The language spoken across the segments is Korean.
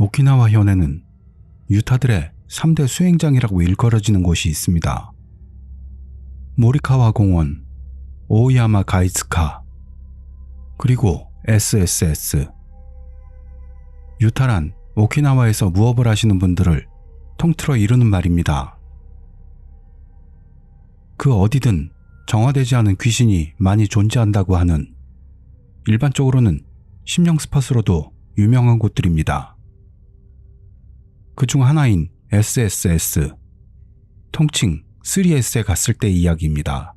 오키나와 현에는 유타들의 3대 수행장이라고 일컬어지는 곳이 있습니다. 모리카와 공원, 오오야마 가이츠카, 그리고 SSS. 유타란 오키나와에서 무업을 하시는 분들을 통틀어 이루는 말입니다. 그 어디든 정화되지 않은 귀신이 많이 존재한다고 하는, 일반적으로는 심령 스팟으로도 유명한 곳들입니다. 그 중 하나인 SSS, 통칭 3S에 갔을 때의 이야기입니다.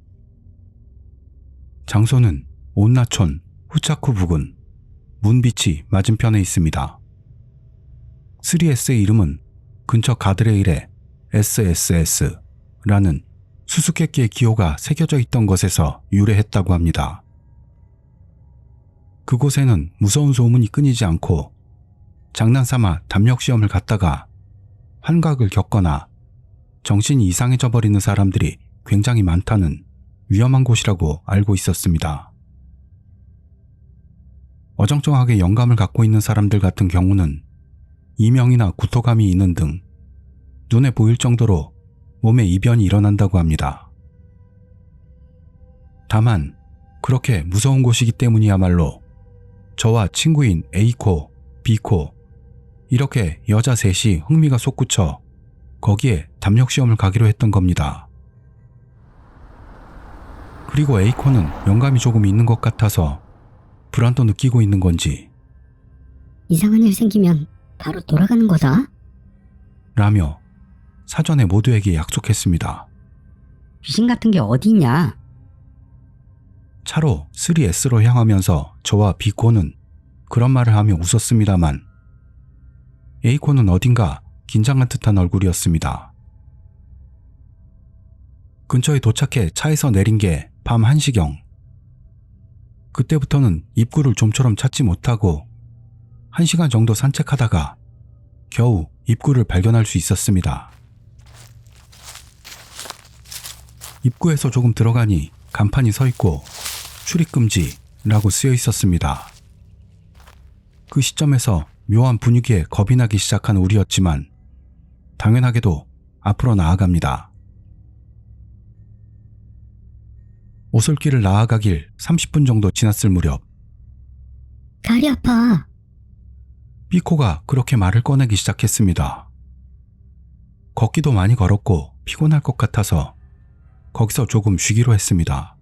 장소는 온나촌 후차쿠 부근 문비치 맞은편에 있습니다. 3S의 이름은 근처 가드레일에 SSS라는 수수께끼의 기호가 새겨져 있던 것에서 유래했다고 합니다. 그곳에는 무서운 소문이 끊이지 않고 장난삼아 담력시험을 갔다가 환각을 겪거나 정신이 이상해져 버리는 사람들이 굉장히 많다는 위험한 곳이라고 알고 있었습니다. 어정쩡하게 영감을 갖고 있는 사람들 같은 경우는 이명이나 구토감이 있는 등 눈에 보일 정도로 몸에 이변이 일어난다고 합니다. 다만 그렇게 무서운 곳이기 때문이야말로 저와 친구인 A코, B코 이렇게 여자 셋이 흥미가 솟구쳐 거기에 담력시험을 가기로 했던 겁니다. 그리고 A코는 영감이 조금 있는 것 같아서 불안도 느끼고 있는 건지 이상한 일 생기면 바로 돌아가는 거다. 라며 사전에 모두에게 약속했습니다. 귀신 같은 게 어디 있냐? 차로 3S로 향하면서 저와 B코는 그런 말을 하며 웃었습니다만 A코는 어딘가 긴장한 듯한 얼굴이었습니다. 근처에 도착해 차에서 내린 게 밤 1시경. 그때부터는 입구를 좀처럼 찾지 못하고 1시간 정도 산책하다가 겨우 입구를 발견할 수 있었습니다. 입구에서 조금 들어가니 간판이 서 있고 출입금지라고 쓰여 있었습니다. 그 시점에서 묘한 분위기에 겁이 나기 시작한 우리였지만 당연하게도 앞으로 나아갑니다. 오솔길을 나아가길 30분 정도 지났을 무렵 다리 아파. B코가 그렇게 말을 꺼내기 시작했습니다. 걷기도 많이 걸었고 피곤할 것 같아서 거기서 조금 쉬기로 했습니다.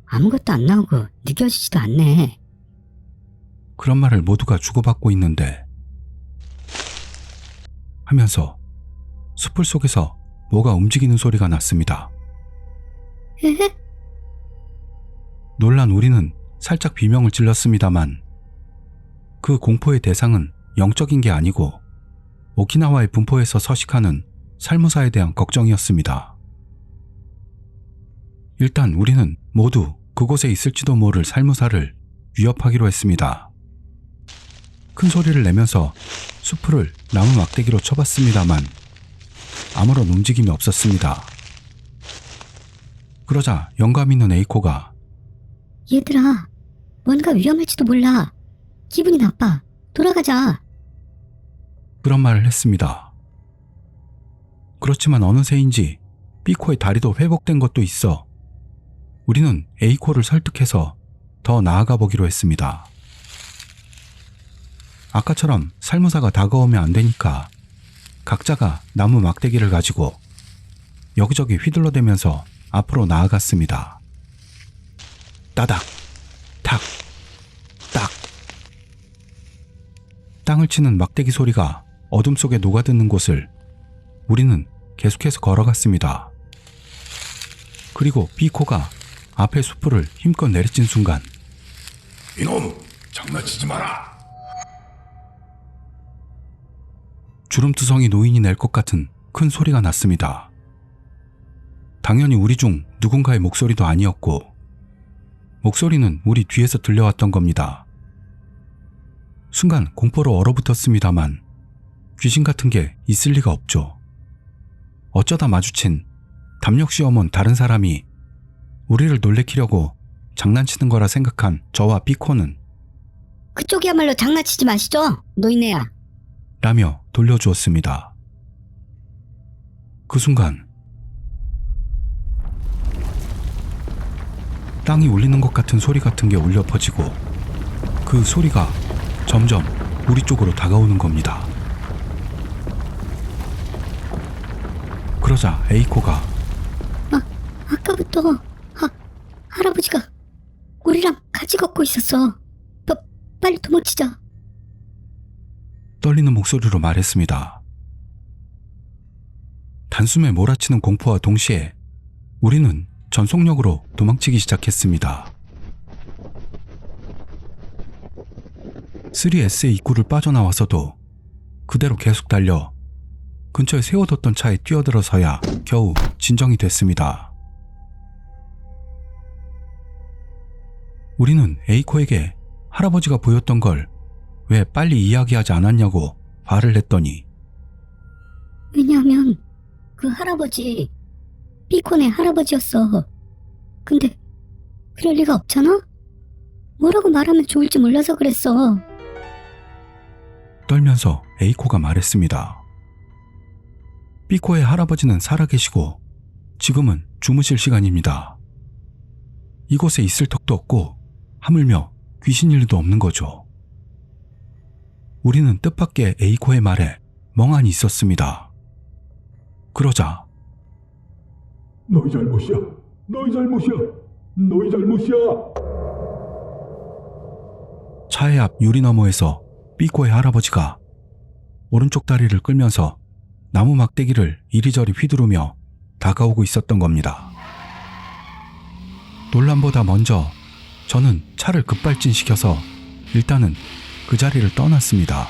아무것도 안 나오고 느껴지지도 않네. 그런 말을 모두가 주고받고 있는데 하면서 숲을 속에서 뭐가 움직이는 소리가 났습니다. 헤헤? 놀란 우리는 살짝 비명을 질렀습니다만 그 공포의 대상은 영적인 게 아니고 오키나와의 분포에서 서식하는 살무사에 대한 걱정이었습니다. 일단 우리는 모두 그곳에 있을지도 모를 살무사를 위협하기로 했습니다. 큰 소리를 내면서 수풀을 나무 막대기로 쳐봤습니다만 아무런 움직임이 없었습니다. 그러자 영감 있는 A코가 얘들아, 뭔가 위험할지도 몰라. 기분이 나빠. 돌아가자. 그런 말을 했습니다. 그렇지만 어느새인지 B코의 다리도 회복된 것도 있어 우리는 A코를 설득해서 더 나아가 보기로 했습니다. 아까처럼 살무사가 다가오면 안 되니까 각자가 나무 막대기를 가지고 여기저기 휘둘러대면서 앞으로 나아갔습니다. 따닥, 탁, 딱. 땅을 치는 막대기 소리가 어둠 속에 녹아드는 곳을 우리는 계속해서 걸어갔습니다. 그리고 B코가 앞에 수풀을 힘껏 내리친 순간 이놈, 장난치지 마라. 주름투성이 노인이 낼 것 같은 큰 소리가 났습니다. 당연히 우리 중 누군가의 목소리도 아니었고 목소리는 우리 뒤에서 들려왔던 겁니다. 순간 공포로 얼어붙었습니다만 귀신 같은 게 있을 리가 없죠. 어쩌다 마주친 담력시험 온 다른 사람이 우리를 놀래키려고 장난치는 거라 생각한 저와 B코는 그쪽이야말로 장난치지 마시죠, 노인네야. 라며 돌려주었습니다. 그 순간 땅이 울리는 것 같은 소리 같은 게 울려 퍼지고 그 소리가 점점 우리 쪽으로 다가오는 겁니다. 그러자 에이코가 아까부터 할아버지가 우리랑 같이 걷고 있었어. 빨리 도망치자. 떨리는 목소리로 말했습니다. 단숨에 몰아치는 공포와 동시에 우리는 전속력으로 도망치기 시작했습니다. 3S의 입구를 빠져나와서도 그대로 계속 달려 근처에 세워뒀던 차에 뛰어들어서야 겨우 진정이 됐습니다. 우리는 에이코에게 할아버지가 보였던 걸 왜 빨리 이야기하지 않았냐고 말을 했더니 왜냐하면 그 할아버지 피콘의 할아버지였어. 근데 그럴 리가 없잖아? 뭐라고 말하면 좋을지 몰라서 그랬어. 떨면서 에이코가 말했습니다. 삐코의 할아버지는 살아계시고 지금은 주무실 시간입니다. 이곳에 있을 턱도 없고 하물며 귀신일 리도 없는 거죠. 우리는 뜻밖의 에이코의 말에 멍하니 있었습니다. 그러자 너희 잘못이야. 너희 잘못이야. 너희 잘못이야. 차의 앞 유리 너머에서 삐코의 할아버지가 오른쪽 다리를 끌면서 나무 막대기를 이리저리 휘두르며 다가오고 있었던 겁니다. 논란보다 먼저 저는 차를 급발진시켜서 일단은 그 자리를 떠났습니다.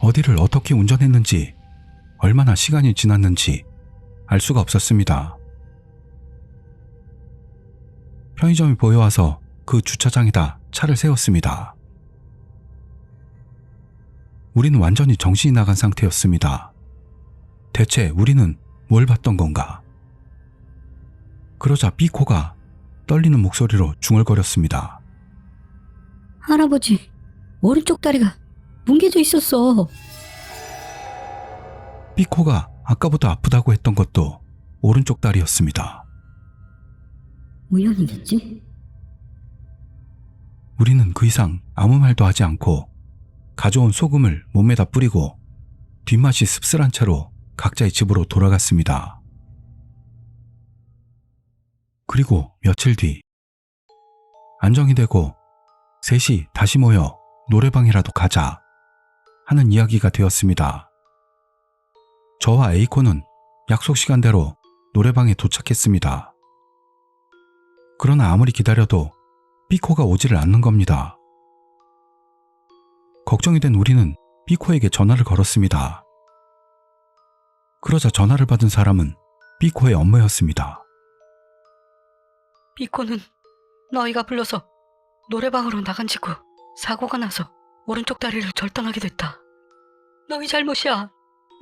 어디를 어떻게 운전했는지 얼마나 시간이 지났는지 알 수가 없었습니다. 편의점이 보여와서 그 주차장에다 차를 세웠습니다. 우리는 완전히 정신이 나간 상태였습니다. 대체 우리는 뭘 봤던 건가? 그러자 삐코가 떨리는 목소리로 중얼거렸습니다. 할아버지, 오른쪽 다리가 뭉개져 있었어. 삐코가 아까부터 아프다고 했던 것도 오른쪽 다리였습니다. 우연이겠지? 우리는 그 이상 아무 말도 하지 않고 가져온 소금을 몸에다 뿌리고 뒷맛이 씁쓸한 채로 각자의 집으로 돌아갔습니다. 그리고 며칠 뒤 안정이 되고 셋이 다시 모여 노래방이라도 가자 하는 이야기가 되었습니다. 저와 에이코는 약속 시간대로 노래방에 도착했습니다. 그러나 아무리 기다려도 삐코가 오지를 않는 겁니다. 걱정이 된 우리는 삐코에게 전화를 걸었습니다. 그러자 전화를 받은 사람은 삐코의 엄마였습니다. 삐코는 너희가 불러서 노래방으로 나간 직후 사고가 나서 오른쪽 다리를 절단하게 됐다. 너희 잘못이야.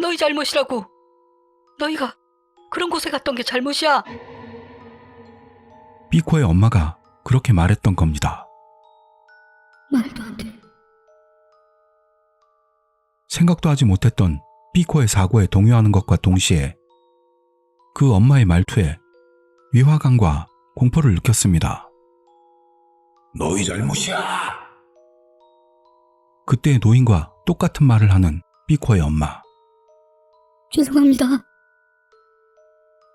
너희 잘못이라고. 너희가 그런 곳에 갔던 게 잘못이야. 삐코의 엄마가 그렇게 말했던 겁니다. 말도 안 돼. 생각도 하지 못했던 삐코의 사고에 동요하는 것과 동시에 그 엄마의 말투에 위화감과 공포를 느꼈습니다. 너희 잘못이야. 그때의 노인과 똑같은 말을 하는 삐코의 엄마. 죄송합니다.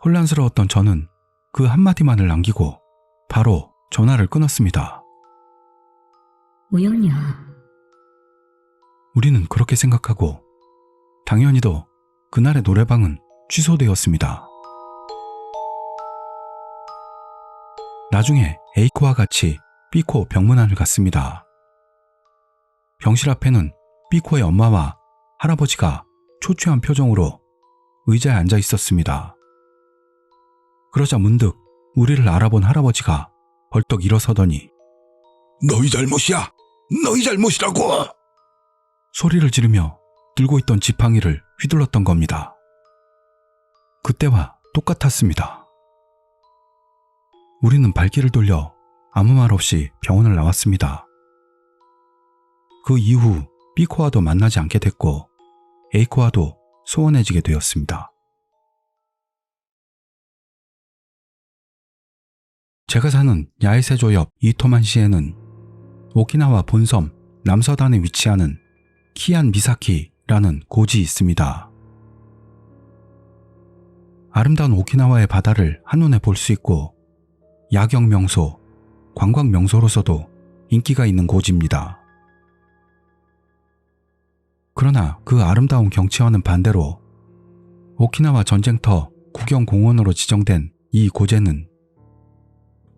혼란스러웠던 저는 그 한마디만을 남기고 바로 전화를 끊었습니다. 우연이야. 우리는 그렇게 생각하고 당연히도 그날의 노래방은 취소되었습니다. 나중에 에이코와 같이 삐코 병문안을 갔습니다. 병실 앞에는 삐코의 엄마와 할아버지가 초췌한 표정으로 의자에 앉아 있었습니다. 그러자 문득 우리를 알아본 할아버지가 벌떡 일어서더니 너희 잘못이야. 너희 잘못이라고. 소리를 지르며 들고 있던 지팡이를 휘둘렀던 겁니다. 그때와 똑같았습니다. 우리는 발길을 돌려 아무 말 없이 병원을 나왔습니다. 그 이후 B코와도 만나지 않게 됐고 A코와도 소원해지게 되었습니다. 제가 사는 야에세조 옆 이토만시에는 오키나와 본섬 남서단에 위치하는 키안 미사키라는 고지 있습니다. 아름다운 오키나와의 바다를 한눈에 볼 수 있고 야경 명소, 관광 명소로서도 인기가 있는 고지입니다. 그러나 그 아름다운 경치와는 반대로 오키나와 전쟁터 국영공원으로 지정된 이 고제는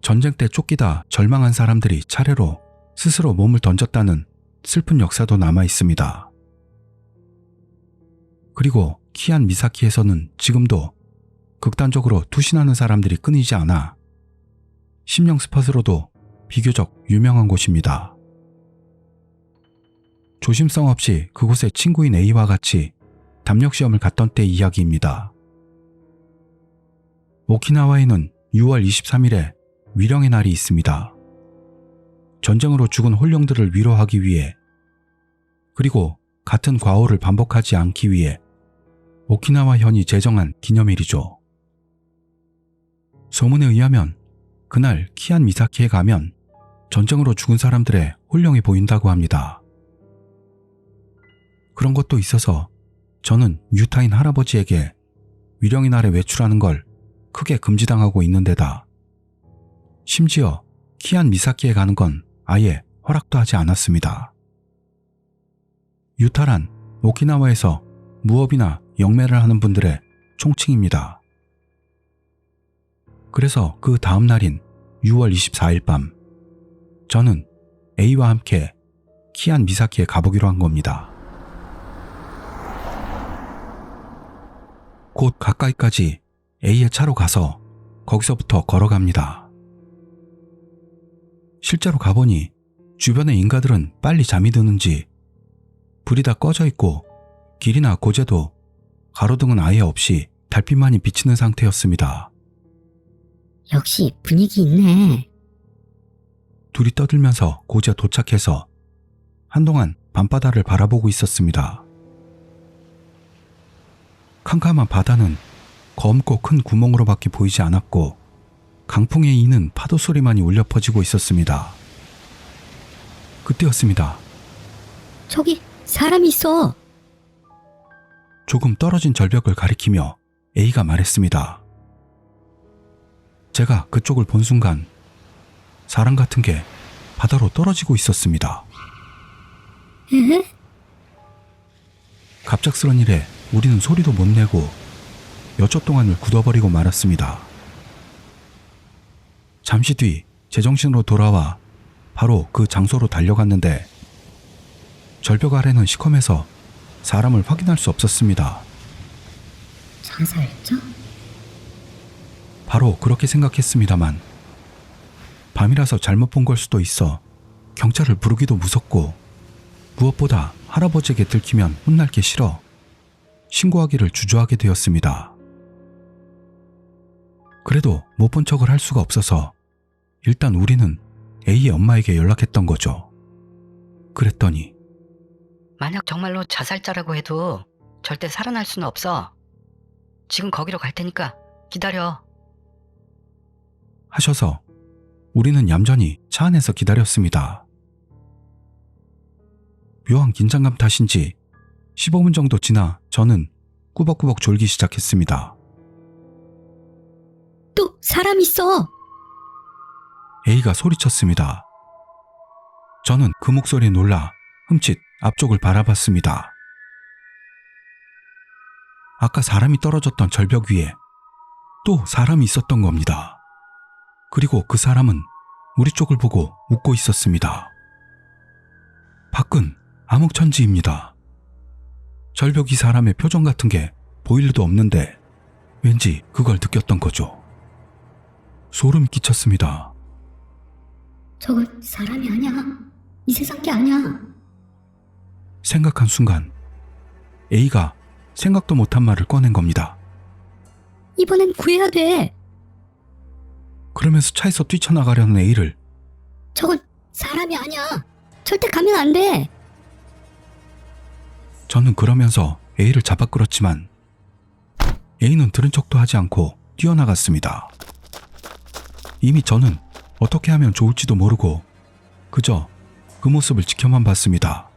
전쟁 때 쫓기다 절망한 사람들이 차례로 스스로 몸을 던졌다는 슬픈 역사도 남아 있습니다. 그리고 키안 미사키에서는 지금도 극단적으로 투신하는 사람들이 끊이지 않아 심령 스팟으로도 비교적 유명한 곳입니다. 조심성 없이 그곳에 친구인 A와 같이 담력 시험을 갔던 때 이야기입니다. 오키나와에는 6월 23일에 위령의 날이 있습니다. 전쟁으로 죽은 홀령들을 위로하기 위해 그리고 같은 과오를 반복하지 않기 위해 오키나와 현이 제정한 기념일이죠. 소문에 의하면 그날 키안 미사키에 가면 전쟁으로 죽은 사람들의 홀령이 보인다고 합니다. 그런 것도 있어서 저는 유타인 할아버지에게 위령의 날에 외출하는 걸 크게 금지당하고 있는 데다 심지어 키안 미사키에 가는 건 아예 허락도 하지 않았습니다. 유타란 오키나와에서 무업이나 영매를 하는 분들의 총칭입니다. 그래서 그 다음 날인 6월 24일 밤 저는 A와 함께 키안 미사키에 가보기로 한 겁니다. 곧 가까이까지 A의 차로 가서 거기서부터 걸어갑니다. 실제로 가보니 주변의 인가들은 빨리 잠이 드는지 불이 다 꺼져 있고 길이나 고제도 가로등은 아예 없이 달빛만이 비치는 상태였습니다. 역시 분위기 있네. 둘이 떠들면서 고제 도착해서 한동안 밤바다를 바라보고 있었습니다. 캄캄한 바다는 검고 큰 구멍으로밖에 보이지 않았고 강풍에 이는 파도 소리만이 울려 퍼지고 있었습니다. 그때였습니다. 저기 사람이 있어. 조금 떨어진 절벽을 가리키며 A가 말했습니다. 제가 그쪽을 본 순간 사람 같은 게 바다로 떨어지고 있었습니다. 에? 갑작스런 일에 우리는 소리도 못 내고 몇 초 동안을 굳어버리고 말았습니다. 잠시 뒤 제정신으로 돌아와 바로 그 장소로 달려갔는데 절벽 아래는 시커매서 사람을 확인할 수 없었습니다. 자살했죠? 바로 그렇게 생각했습니다만 밤이라서 잘못 본 걸 수도 있어 경찰을 부르기도 무섭고 무엇보다 할아버지에게 들키면 혼날 게 싫어 신고하기를 주저하게 되었습니다. 그래도 못 본 척을 할 수가 없어서 일단 우리는 A의 엄마에게 연락했던 거죠. 그랬더니 만약 정말로 자살자라고 해도 절대 살아날 수는 없어. 지금 거기로 갈 테니까 기다려. 하셔서 우리는 얌전히 차 안에서 기다렸습니다. 묘한 긴장감 탓인지 15분 정도 지나 저는 꾸벅꾸벅 졸기 시작했습니다. 또 사람 있어. A가 소리쳤습니다. 저는 그 목소리에 놀라 흠칫 앞쪽을 바라봤습니다. 아까 사람이 떨어졌던 절벽 위에 또 사람이 있었던 겁니다. 그리고 그 사람은 우리 쪽을 보고 웃고 있었습니다. 밖은 암흑천지입니다. 절벽 이 사람의 표정 같은 게 보일 리도 없는데 왠지 그걸 느꼈던 거죠. 소름이 끼쳤습니다. 저건 사람이 아니야. 이 세상 게 아니야. 생각한 순간 A가 생각도 못한 말을 꺼낸 겁니다. 이번엔 구해야 돼. 그러면서 차에서 뛰쳐나가려는 A를 저건 사람이 아니야. 절대 가면 안 돼. 저는 그러면서 A를 잡아 끌었지만 A는 들은 척도 하지 않고 뛰어나갔습니다. 이미 저는 어떻게 하면 좋을지도 모르고 그저 그 모습을 지켜만 봤습니다.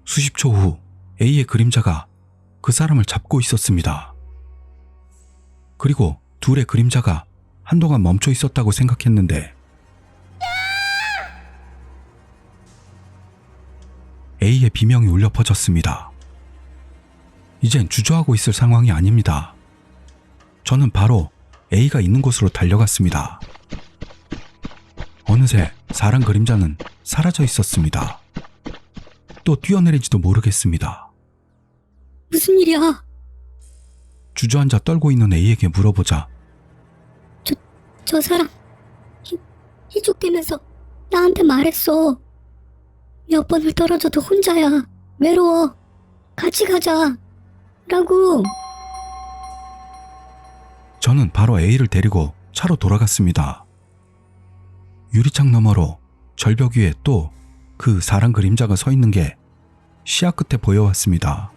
수십 초 후 A의 그림자가 그 사람을 잡고 있었습니다. 그리고 둘의 그림자가 한동안 멈춰 있었다고 생각했는데 A의 비명이 울려 퍼졌습니다. 이젠 주저하고 있을 상황이 아닙니다. 저는 바로 A가 있는 곳으로 달려갔습니다. 어느새 사람 그림자는 사라져 있었습니다. 또 뛰어내리지도 모르겠습니다. 무슨 일이야? 주저앉아 떨고 있는 A에게 물어보자 저 사람 희죽대면서 나한테 말했어. 몇 번을 떨어져도 혼자야. 외로워. 같이 가자. 라고. 저는 바로 A를 데리고 차로 돌아갔습니다. 유리창 너머로 절벽 위에 또 그 사람 그림자가 서 있는 게 시야 끝에 보여왔습니다.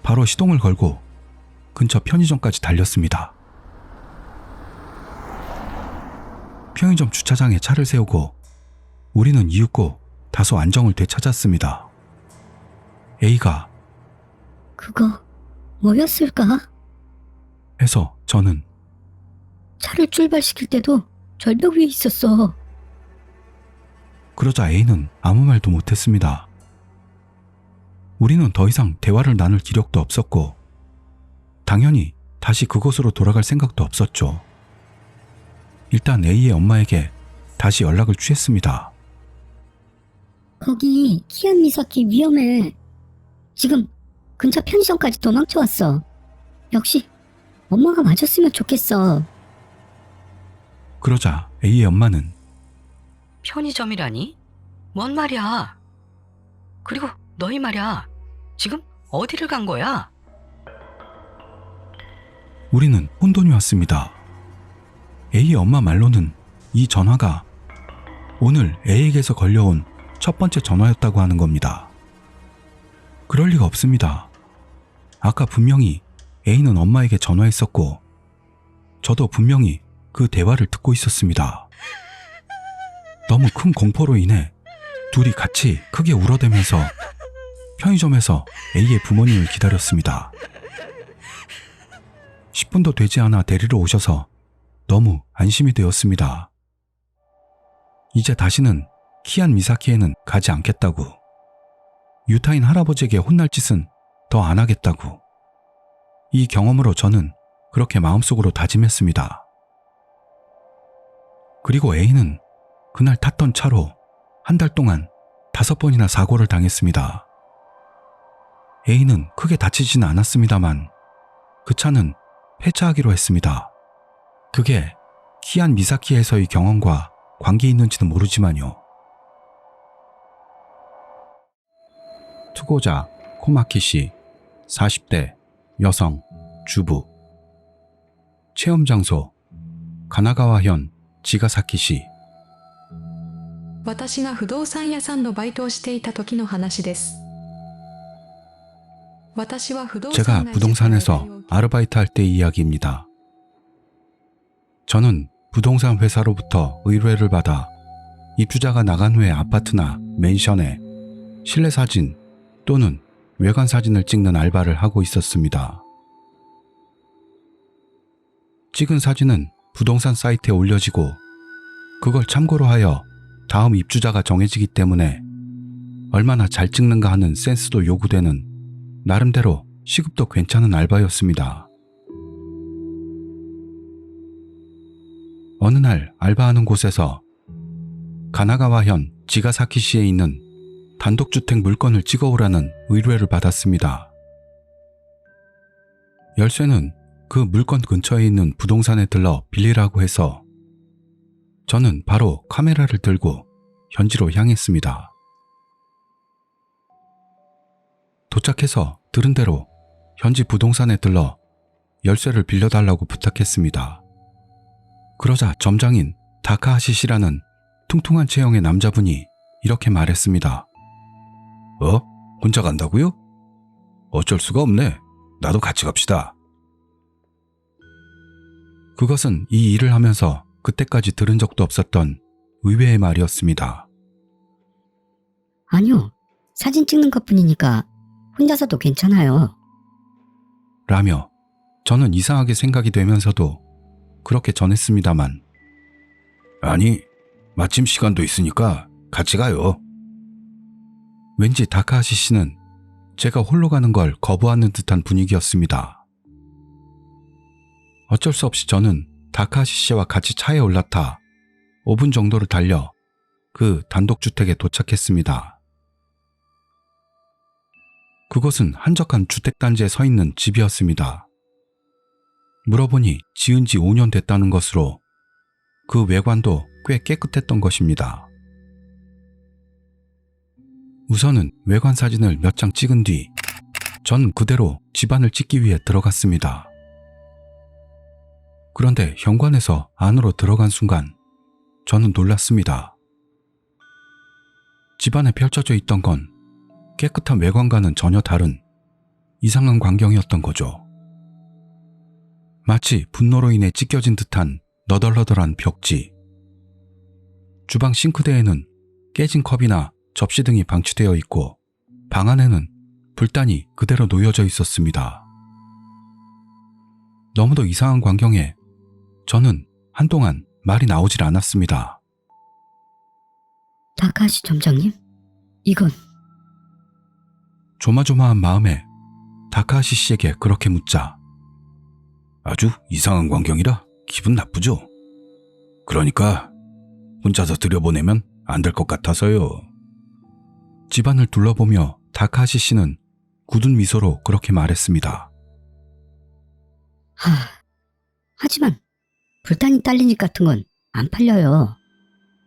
바로 시동을 걸고 근처 편의점까지 달렸습니다. 편의점 주차장에 차를 세우고 우리는 이윽고 다소 안정을 되찾았습니다. A가 그거 뭐였을까? 해서 저는 차를 출발시킬 때도 절벽 위에 있었어. 그러자 A는 아무 말도 못했습니다. 우리는 더 이상 대화를 나눌 기력도 없었고 당연히 다시 그곳으로 돌아갈 생각도 없었죠. 일단 A의 엄마에게 다시 연락을 취했습니다. 거기 키안 미사키 위험해. 지금 근처 편의점까지 도망쳐왔어. 역시 엄마가 맞았으면 좋겠어. 그러자 A의 엄마는 편의점이라니? 뭔 말이야? 그리고 너희 말이야. 지금 어디를 간 거야? 우리는 혼돈이 왔습니다. A의 엄마 말로는 이 전화가 오늘 A에게서 걸려온 첫 번째 전화였다고 하는 겁니다. 그럴 리가 없습니다. 아까 분명히 A는 엄마에게 전화했었고 저도 분명히 그 대화를 듣고 있었습니다. 너무 큰 공포로 인해 둘이 같이 크게 울어대면서 편의점에서 A의 부모님을 기다렸습니다. 10분도 되지 않아 데리러 오셔서 너무 안심이 되었습니다. 이제 다시는 키안 미사키에는 가지 않겠다고, 유타인 할아버지에게 혼날 짓은 더 안 하겠다고. 이 경험으로 저는 그렇게 마음속으로 다짐했습니다. 그리고 A는 그날 탔던 차로 한 달 동안 5번이나 사고를 당했습니다. A는 크게 다치지는 않았습니다만 그 차는 폐차하기로 했습니다. 그게 키안 미사키에서의 경험과 관계 있는지는 모르지만요. 투고자 코마키 씨, 40대 여성 주부. 체험 장소 가나가와현 지가사키시. 私が不動産屋さんのバイトをしていた時の話です。 제가 부동산에서 아르바이트 할 때 이야기입니다. 저는 부동산 회사로부터 의뢰를 받아 입주자가 나간 후에 아파트나 맨션에 실내 사진 또는 외관 사진을 찍는 알바를 하고 있었습니다. 찍은 사진은 부동산 사이트에 올려지고 그걸 참고로 하여 다음 입주자가 정해지기 때문에 얼마나 잘 찍는가 하는 센스도 요구되는 나름대로 시급도 괜찮은 알바였습니다. 어느 날 알바하는 곳에서 가나가와현 지가사키시에 있는 단독주택 물건을 찍어오라는 의뢰를 받았습니다. 열쇠는 그 물건 근처에 있는 부동산에 들러 빌리라고 해서 저는 바로 카메라를 들고 현지로 향했습니다. 도착해서 들은 대로 현지 부동산에 들러 열쇠를 빌려달라고 부탁했습니다. 그러자 점장인 다카하시 씨라는 퉁퉁한 체형의 남자분이 이렇게 말했습니다. 혼자 간다고요? 어쩔 수가 없네. 나도 같이 갑시다. 그것은 이 일을 하면서 그때까지 들은 적도 없었던 의외의 말이었습니다. 아니요. 사진 찍는 것뿐이니까 혼자서도 괜찮아요. 라며 저는 이상하게 생각이 되면서도 그렇게 전했습니다만 아니, 마침 시간도 있으니까 같이 가요. 왠지 다카하시 씨는 제가 홀로 가는 걸 거부하는 듯한 분위기였습니다. 어쩔 수 없이 저는 다카하시 씨와 같이 차에 올라타 5분 정도를 달려 그 단독주택에 도착했습니다. 그곳은 한적한 주택단지에 서 있는 집이었습니다. 물어보니 지은 지 5년 됐다는 것으로 그 외관도 꽤 깨끗했던 것입니다. 우선은 외관 사진을 몇 장 찍은 뒤 전 그대로 집안을 찍기 위해 들어갔습니다. 그런데 현관에서 안으로 들어간 순간 저는 놀랐습니다. 집안에 펼쳐져 있던 건 깨끗한 외관과는 전혀 다른 이상한 광경이었던 거죠. 마치 분노로 인해 찢겨진 듯한 너덜너덜한 벽지. 주방 싱크대에는 깨진 컵이나 접시 등이 방치되어 있고 방 안에는 불단이 그대로 놓여져 있었습니다. 너무도 이상한 광경에 저는 한동안 말이 나오질 않았습니다. 다카하시 점장님? 이건 조마조마한 마음에 다카하시 씨에게 그렇게 묻자 아주 이상한 광경이라 기분 나쁘죠? 그러니까 혼자서 들여보내면 안 될 것 같아서요. 집안을 둘러보며 다카하시 씨는 굳은 미소로 그렇게 말했습니다. 하지만 불단이 딸린 집 같은 건 안 팔려요.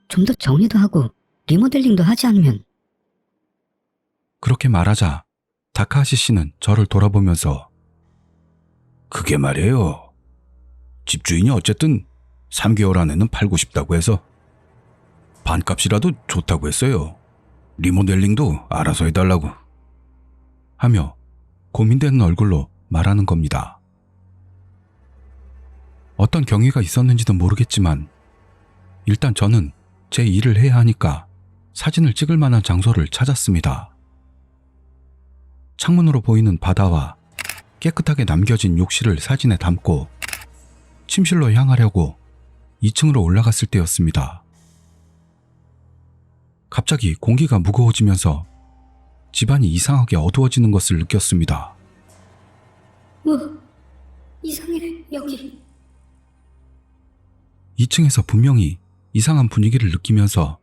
좀 더 정리도 하고 리모델링도 하지 않으면. 그렇게 말하자 다카하시 씨는 저를 돌아보면서 그게 말이에요. 집주인이 어쨌든 3개월 안에는 팔고 싶다고 해서 반값이라도 좋다고 했어요. 리모델링도 알아서 해달라고. 하며 고민되는 얼굴로 말하는 겁니다. 어떤 경위가 있었는지도 모르겠지만 일단 저는 제 일을 해야 하니까 사진을 찍을 만한 장소를 찾았습니다. 창문으로 보이는 바다와 깨끗하게 남겨진 욕실을 사진에 담고 침실로 향하려고 2층으로 올라갔을 때였습니다. 갑자기 공기가 무거워지면서 집안이 이상하게 어두워지는 것을 느꼈습니다. 이상해, 여기. 2층에서 분명히 이상한 분위기를 느끼면서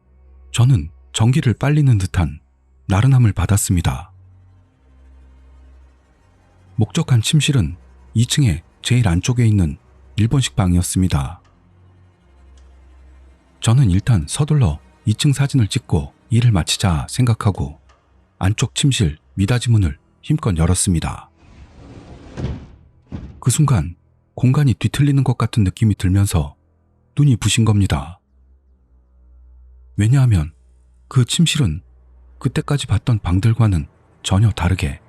저는 전기를 빨리는 듯한 나른함을 받았습니다. 목적한 침실은 2층의 제일 안쪽에 있는 일본식 방이었습니다. 저는 일단 서둘러 2층 사진을 찍고 일을 마치자 생각하고 안쪽 침실 미닫이 문을 힘껏 열었습니다. 그 순간 공간이 뒤틀리는 것 같은 느낌이 들면서 눈이 부신 겁니다. 왜냐하면 그 침실은 그때까지 봤던 방들과는 전혀 다르게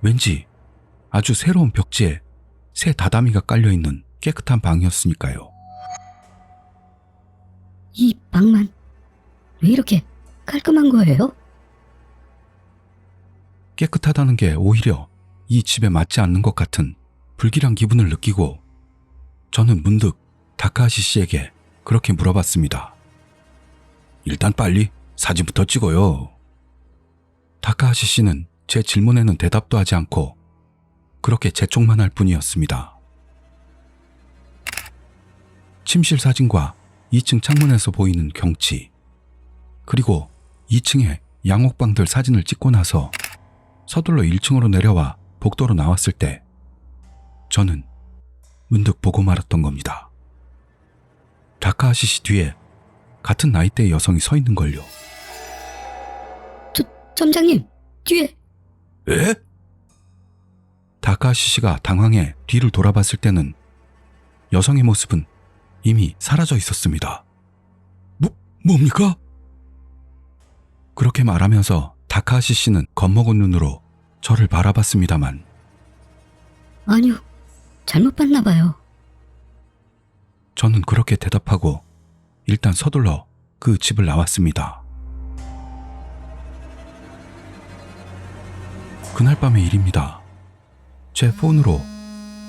왠지 아주 새로운 벽지에 새 다다미가 깔려있는 깨끗한 방이었으니까요. 이 방만 왜 이렇게 깔끔한 거예요? 깨끗하다는 게 오히려 이 집에 맞지 않는 것 같은 불길한 기분을 느끼고 저는 문득 다카하시 씨에게 그렇게 물어봤습니다. 일단 빨리 사진부터 찍어요. 다카하시 씨는 제 질문에는 대답도 하지 않고 그렇게 재촉만 할 뿐이었습니다. 침실 사진과 2층 창문에서 보이는 경치, 그리고 2층의 양옥방들 사진을 찍고 나서 서둘러 1층으로 내려와 복도로 나왔을 때 저는 문득 보고 말았던 겁니다. 다카하시 씨 뒤에 같은 나이대의 여성이 서 있는 걸요. 점장님, 뒤에. 에? 다카하시 씨가 당황해 뒤를 돌아봤을 때는 여성의 모습은 이미 사라져 있었습니다. 뭡니까? 그렇게 말하면서 다카하시 씨는 겁먹은 눈으로 저를 바라봤습니다만 아니요, 잘못 봤나 봐요. 저는 그렇게 대답하고 일단 서둘러 그 집을 나왔습니다. 그날 밤의 일입니다. 제 폰으로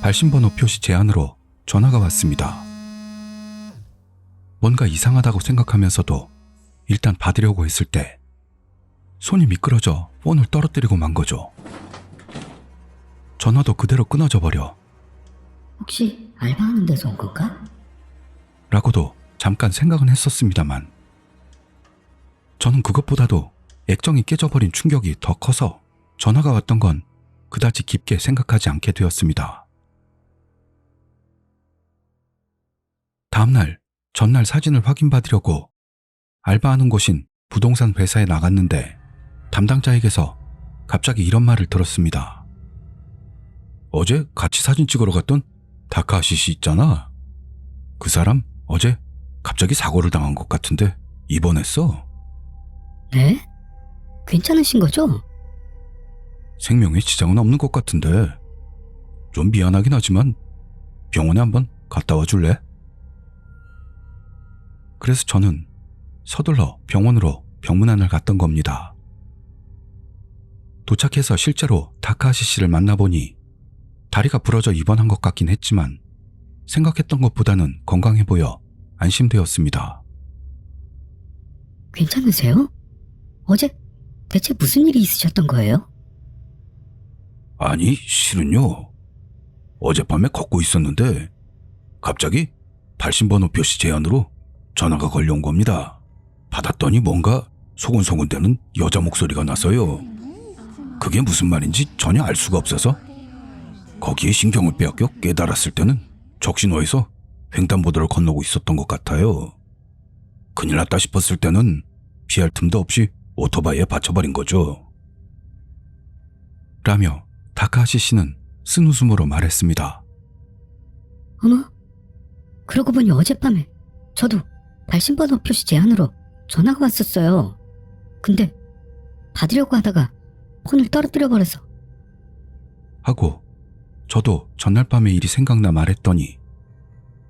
발신번호 표시 제한으로 전화가 왔습니다. 뭔가 이상하다고 생각하면서도 일단 받으려고 했을 때 손이 미끄러져 폰을 떨어뜨리고 만 거죠. 전화도 그대로 끊어져 버려 혹시 알바하는 데서 온 건가? 라고도 잠깐 생각은 했었습니다만 저는 그것보다도 액정이 깨져버린 충격이 더 커서 전화가 왔던 건 그다지 깊게 생각하지 않게 되었습니다. 다음날 전날 사진을 확인받으려고 알바하는 곳인 부동산 회사에 나갔는데 담당자에게서 갑자기 이런 말을 들었습니다. 어제 같이 사진 찍으러 갔던 다카하시 씨 있잖아. 그 사람 어제 갑자기 사고를 당한 것 같은데 입원했어. 네? 괜찮으신 거죠? 생명에 지장은 없는 것 같은데 좀 미안하긴 하지만 병원에 한번 갔다 와 줄래? 그래서 저는 서둘러 병원으로 병문안을 갔던 겁니다. 도착해서 실제로 다카하시 씨를 만나보니 다리가 부러져 입원한 것 같긴 했지만 생각했던 것보다는 건강해 보여 안심되었습니다. 괜찮으세요? 어제 대체 무슨 일이 있으셨던 거예요? 아니, 실은요. 어젯밤에 걷고 있었는데 갑자기 발신번호 표시 제한으로 전화가 걸려온 겁니다. 받았더니 뭔가 소곤소곤대는 여자 목소리가 나서요. 그게 무슨 말인지 전혀 알 수가 없어서 거기에 신경을 빼앗겨 깨달았을 때는 적신호에서 횡단보도를 건너고 있었던 것 같아요. 큰일 났다 싶었을 때는 피할 틈도 없이 오토바이에 받쳐버린 거죠. 라며 다카하시 씨는 쓴 웃음으로 말했습니다. 어머, 그러고 보니 어젯밤에 저도 발신번호 표시 제한으로 전화가 왔었어요. 근데 받으려고 하다가 폰을 떨어뜨려 버려서. 하고 저도 전날 밤의 일이 생각나 말했더니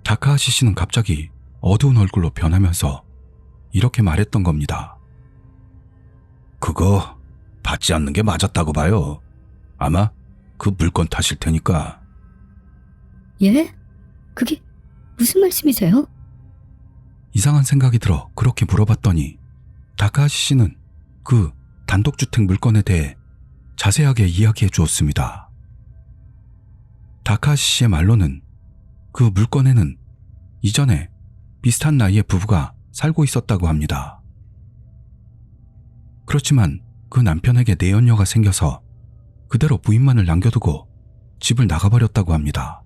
다카하시 씨는 갑자기 어두운 얼굴로 변하면서 이렇게 말했던 겁니다. 그거 받지 않는 게 맞았다고 봐요. 아마 그 물건 탓일 테니까. 예? 그게 무슨 말씀이세요? 이상한 생각이 들어 그렇게 물어봤더니 다카하시 씨는 그 단독주택 물건에 대해 자세하게 이야기해 주었습니다. 다카하시 씨의 말로는 그 물건에는 이전에 비슷한 나이의 부부가 살고 있었다고 합니다. 그렇지만 그 남편에게 내연녀가 생겨서 그대로 부인만을 남겨두고 집을 나가버렸다고 합니다.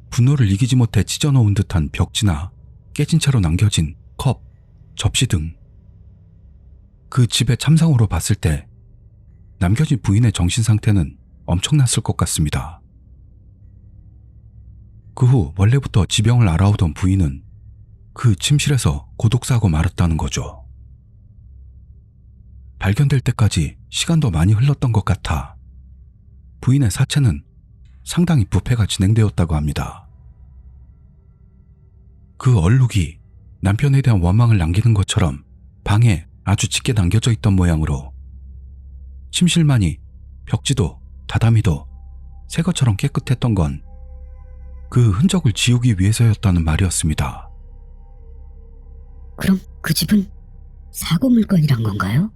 분노를 이기지 못해 찢어놓은 듯한 벽지나 깨진 채로 남겨진 컵, 접시 등 그 집의 참상으로 봤을 때 남겨진 부인의 정신 상태는 엄청났을 것 같습니다. 그 후 원래부터 지병을 앓아오던 부인은 그 침실에서 고독사하고 말았다는 거죠. 발견될 때까지 시간도 많이 흘렀던 것 같아 부인의 사체는 상당히 부패가 진행되었다고 합니다. 그 얼룩이 남편에 대한 원망을 남기는 것처럼 방에 아주 짙게 남겨져 있던 모양으로 침실만이 벽지도 다다미도 새 것처럼 깨끗했던 건 그 흔적을 지우기 위해서였다는 말이었습니다. 그럼 그 집은 사고 물건이란 건가요?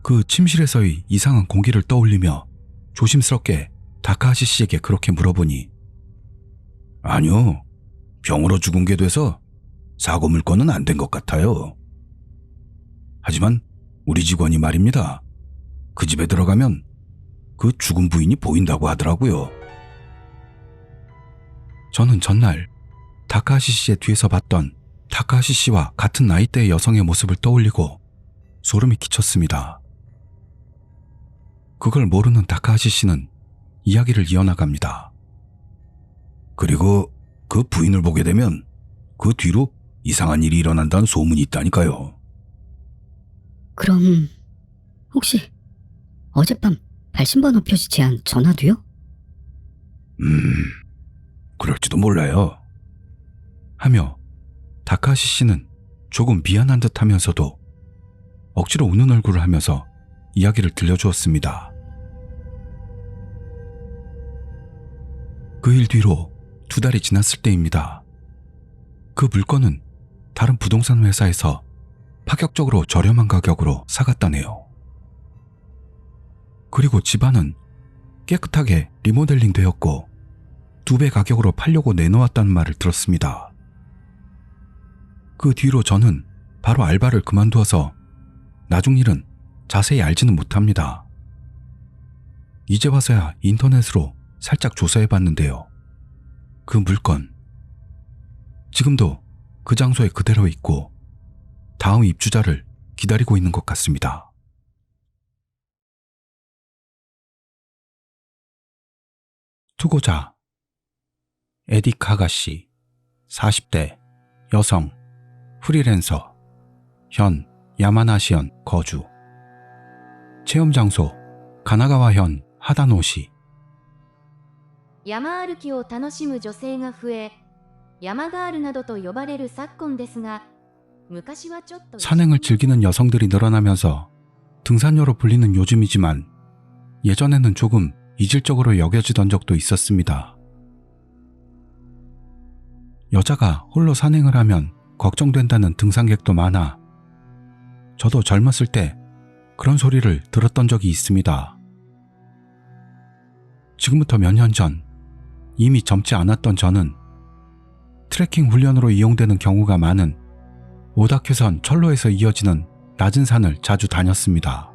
그 침실에서의 이상한 공기를 떠올리며 조심스럽게 다카하시 씨에게 그렇게 물어보니 아니요. 병으로 죽은 게 돼서 사고 물건은 안 된 것 같아요. 하지만 우리 직원이 말입니다. 그 집에 들어가면 그 죽은 부인이 보인다고 하더라고요. 저는 전날 다카하시 씨의 뒤에서 봤던 다카하시 씨와 같은 나이대의 여성의 모습을 떠올리고 소름이 끼쳤습니다. 그걸 모르는 다카하시 씨는 이야기를 이어나갑니다. 그리고 그 부인을 보게 되면 그 뒤로 이상한 일이 일어난다는 소문이 있다니까요. 그럼 혹시 어젯밤 발신번호 표시 제한 전화도요? 그럴지도 몰라요. 하며 다카시 씨는 조금 미안한 듯 하면서도 억지로 우는 얼굴을 하면서 이야기를 들려주었습니다. 그 일 뒤로 2달이 지났을 때입니다. 그 물건은 다른 부동산 회사에서 파격적으로 저렴한 가격으로 사갔다네요. 그리고 집안은 깨끗하게 리모델링 되었고 2배 가격으로 팔려고 내놓았다는 말을 들었습니다. 그 뒤로 저는 바로 알바를 그만두어서 나중 일은 자세히 알지는 못합니다. 이제 와서야 인터넷으로 살짝 조사해 봤는데요. 그 물건 지금도 그 장소에 그대로 있고 다음 입주자를 기다리고 있는 것 같습니다. 투고자 에디 카가씨 40대 여성 프리랜서 현 야마나시현 거주 체험 장소 가나가와현 하다노시 山歩きを楽しむ女性が増え、山ガールなどと呼ばれる昨今ですが、昔はちょっと 산행을 즐기는 여성들이 늘어나면서 등산녀로 불리는 요즘이지만 예전에는 조금 이질적으로 여겨지던 적도 있었습니다. 여자가 홀로 산행을 하면 걱정된다는 등산객도 많아 저도 젊었을 때 그런 소리를 들었던 적이 있습니다. 지금부터 몇 년 전 이미 젊지 않았던 저는 트레킹 훈련으로 이용되는 경우가 많은 오다큐선 철로에서 이어지는 낮은 산을 자주 다녔습니다.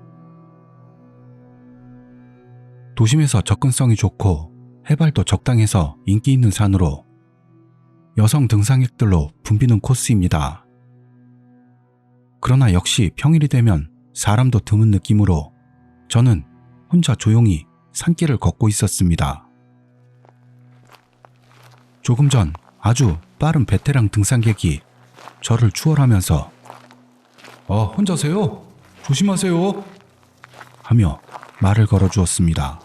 도심에서 접근성이 좋고 해발도 적당해서 인기 있는 산으로 여성 등산객들로 붐비는 코스입니다. 그러나 역시 평일이 되면 사람도 드문 느낌으로 저는 혼자 조용히 산길을 걷고 있었습니다. 조금 전 아주 빠른 베테랑 등산객이 저를 추월하면서 혼자세요? 조심하세요. 하며 말을 걸어주었습니다.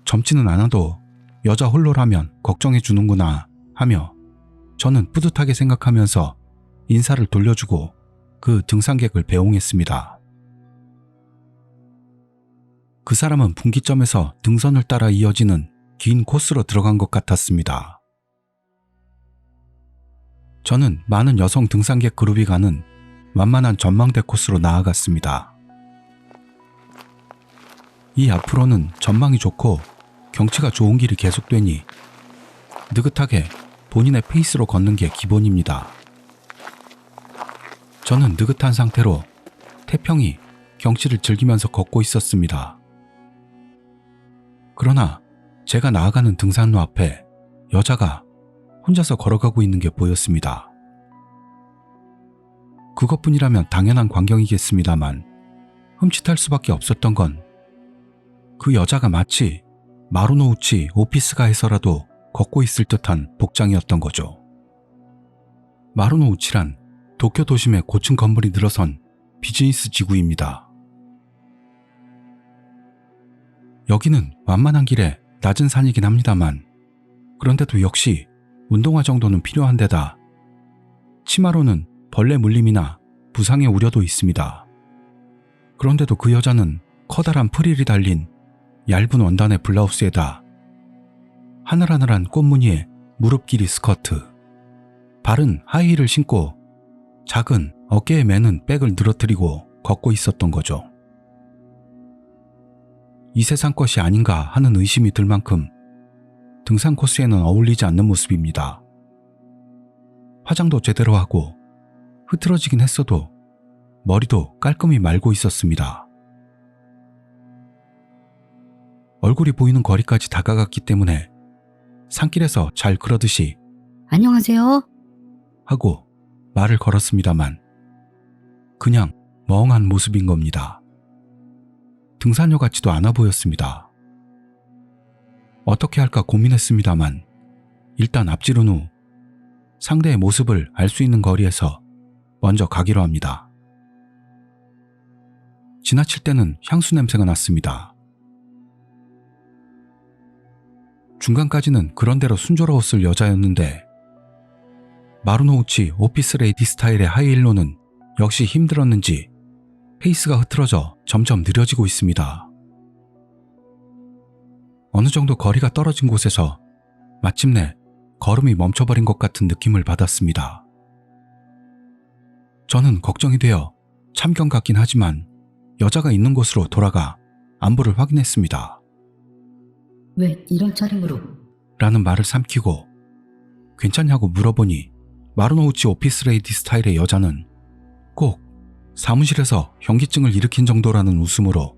젊지는 않아도 여자 홀로라면 걱정해 주는구나 하며 저는 뿌듯하게 생각하면서 인사를 돌려주고 그 등산객을 배웅했습니다. 그 사람은 분기점에서 등선을 따라 이어지는 긴 코스로 들어간 것 같았습니다. 저는 많은 여성 등산객 그룹이 가는 완만한 전망대 코스로 나아갔습니다. 이 앞으로는 전망이 좋고 경치가 좋은 길이 계속되니 느긋하게 본인의 페이스로 걷는 게 기본입니다. 저는 느긋한 상태로 태평히 경치를 즐기면서 걷고 있었습니다. 그러나 제가 나아가는 등산로 앞에 여자가 혼자서 걸어가고 있는 게 보였습니다. 그것뿐이라면 당연한 광경이겠습니다만 흠칫할 수밖에 없었던 건 그 여자가 마치 마루노우치 오피스가에서라도 걷고 있을 듯한 복장이었던 거죠. 마루노우치란 도쿄 도심에 고층 건물이 늘어선 비즈니스 지구입니다. 여기는 완만한 길에 낮은 산이긴 합니다만 그런데도 역시 운동화 정도는 필요한 데다 치마로는 벌레 물림이나 부상의 우려도 있습니다. 그런데도 그 여자는 커다란 프릴이 달린 얇은 원단의 블라우스에다 하늘하늘한 꽃무늬의 무릎 길이 스커트, 발은 하이힐을 신고 작은 어깨에 매는 백을 늘어뜨리고 걷고 있었던 거죠. 이 세상 것이 아닌가 하는 의심이 들 만큼 등산 코스에는 어울리지 않는 모습입니다. 화장도 제대로 하고 흐트러지긴 했어도 머리도 깔끔히 말고 있었습니다. 얼굴이 보이는 거리까지 다가갔기 때문에 산길에서 잘 그러듯이 안녕하세요. 하고 말을 걸었습니다만 그냥 멍한 모습인 겁니다. 등산녀 같지도 않아 보였습니다. 어떻게 할까 고민했습니다만 일단 앞지른 후 상대의 모습을 알 수 있는 거리에서 먼저 가기로 합니다. 지나칠 때는 향수 냄새가 났습니다. 중간까지는 그런대로 순조로웠을 여자였는데 마루노우치 오피스레이디 스타일의 하이힐로는 역시 힘들었는지 페이스가 흐트러져 점점 느려지고 있습니다. 어느 정도 거리가 떨어진 곳에서 마침내 걸음이 멈춰버린 것 같은 느낌을 받았습니다. 저는 걱정이 되어 참견 같긴 하지만 여자가 있는 곳으로 돌아가 안부를 확인했습니다. 왜 이런 차림으로? 라는 말을 삼키고 괜찮냐고 물어보니 마루노우치 오피스레이디 스타일의 여자는 꼭 사무실에서 현기증을 일으킨 정도라는 웃음으로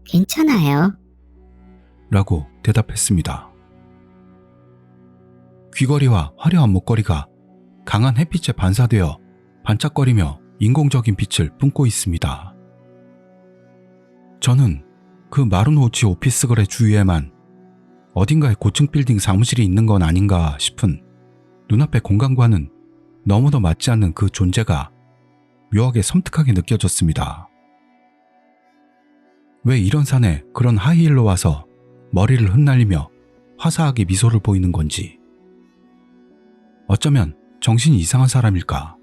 괜찮아요. 라고 대답했습니다. 귀걸이와 화려한 목걸이가 강한 햇빛에 반사되어 반짝거리며 인공적인 빛을 뿜고 있습니다. 저는 그 마루노우치 오피스거래 주위에만 어딘가에 고층 빌딩 사무실이 있는 건 아닌가 싶은 눈앞의 공간과는 너무도 맞지 않는 그 존재가 묘하게 섬뜩하게 느껴졌습니다. 왜 이런 산에 그런 하이힐로 와서 머리를 흩날리며 화사하게 미소를 보이는 건지. 어쩌면 정신이 이상한 사람일까.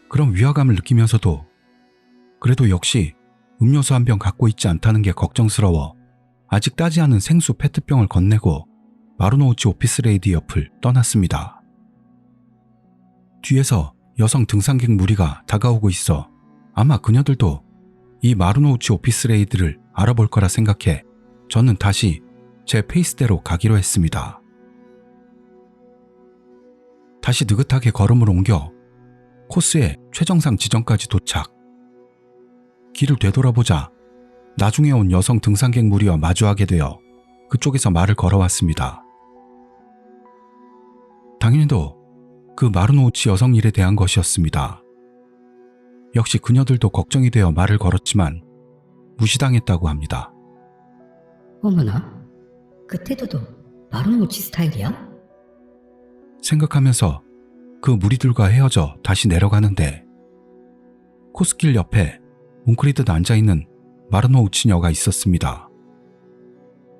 그런 위화감을 느끼면서도 그래도 역시 음료수 한 병 갖고 있지 않다는 게 걱정스러워 아직 따지 않은 생수 페트병을 건네고 마루노우치 오피스레이디 옆을 떠났습니다. 뒤에서 여성 등산객 무리가 다가오고 있어 아마 그녀들도 이 마루노우치 오피스레이디를 알아볼 거라 생각해 저는 다시 제 페이스대로 가기로 했습니다. 다시 느긋하게 걸음을 옮겨 코스의 최정상 지점까지 도착. 길을 되돌아보자 나중에 온 여성 등산객 무리와 마주하게 되어 그쪽에서 말을 걸어왔습니다. 당연히도 그 마루노우치 여성 일에 대한 것이었습니다. 역시 그녀들도 걱정이 되어 말을 걸었지만 무시당했다고 합니다. 어머나, 그 태도도 마루노우치 스타일이야? 생각하면서 그 무리들과 헤어져 다시 내려가는데 코스길 옆에 웅크리듯 앉아있는 마루노우치녀가 있었습니다.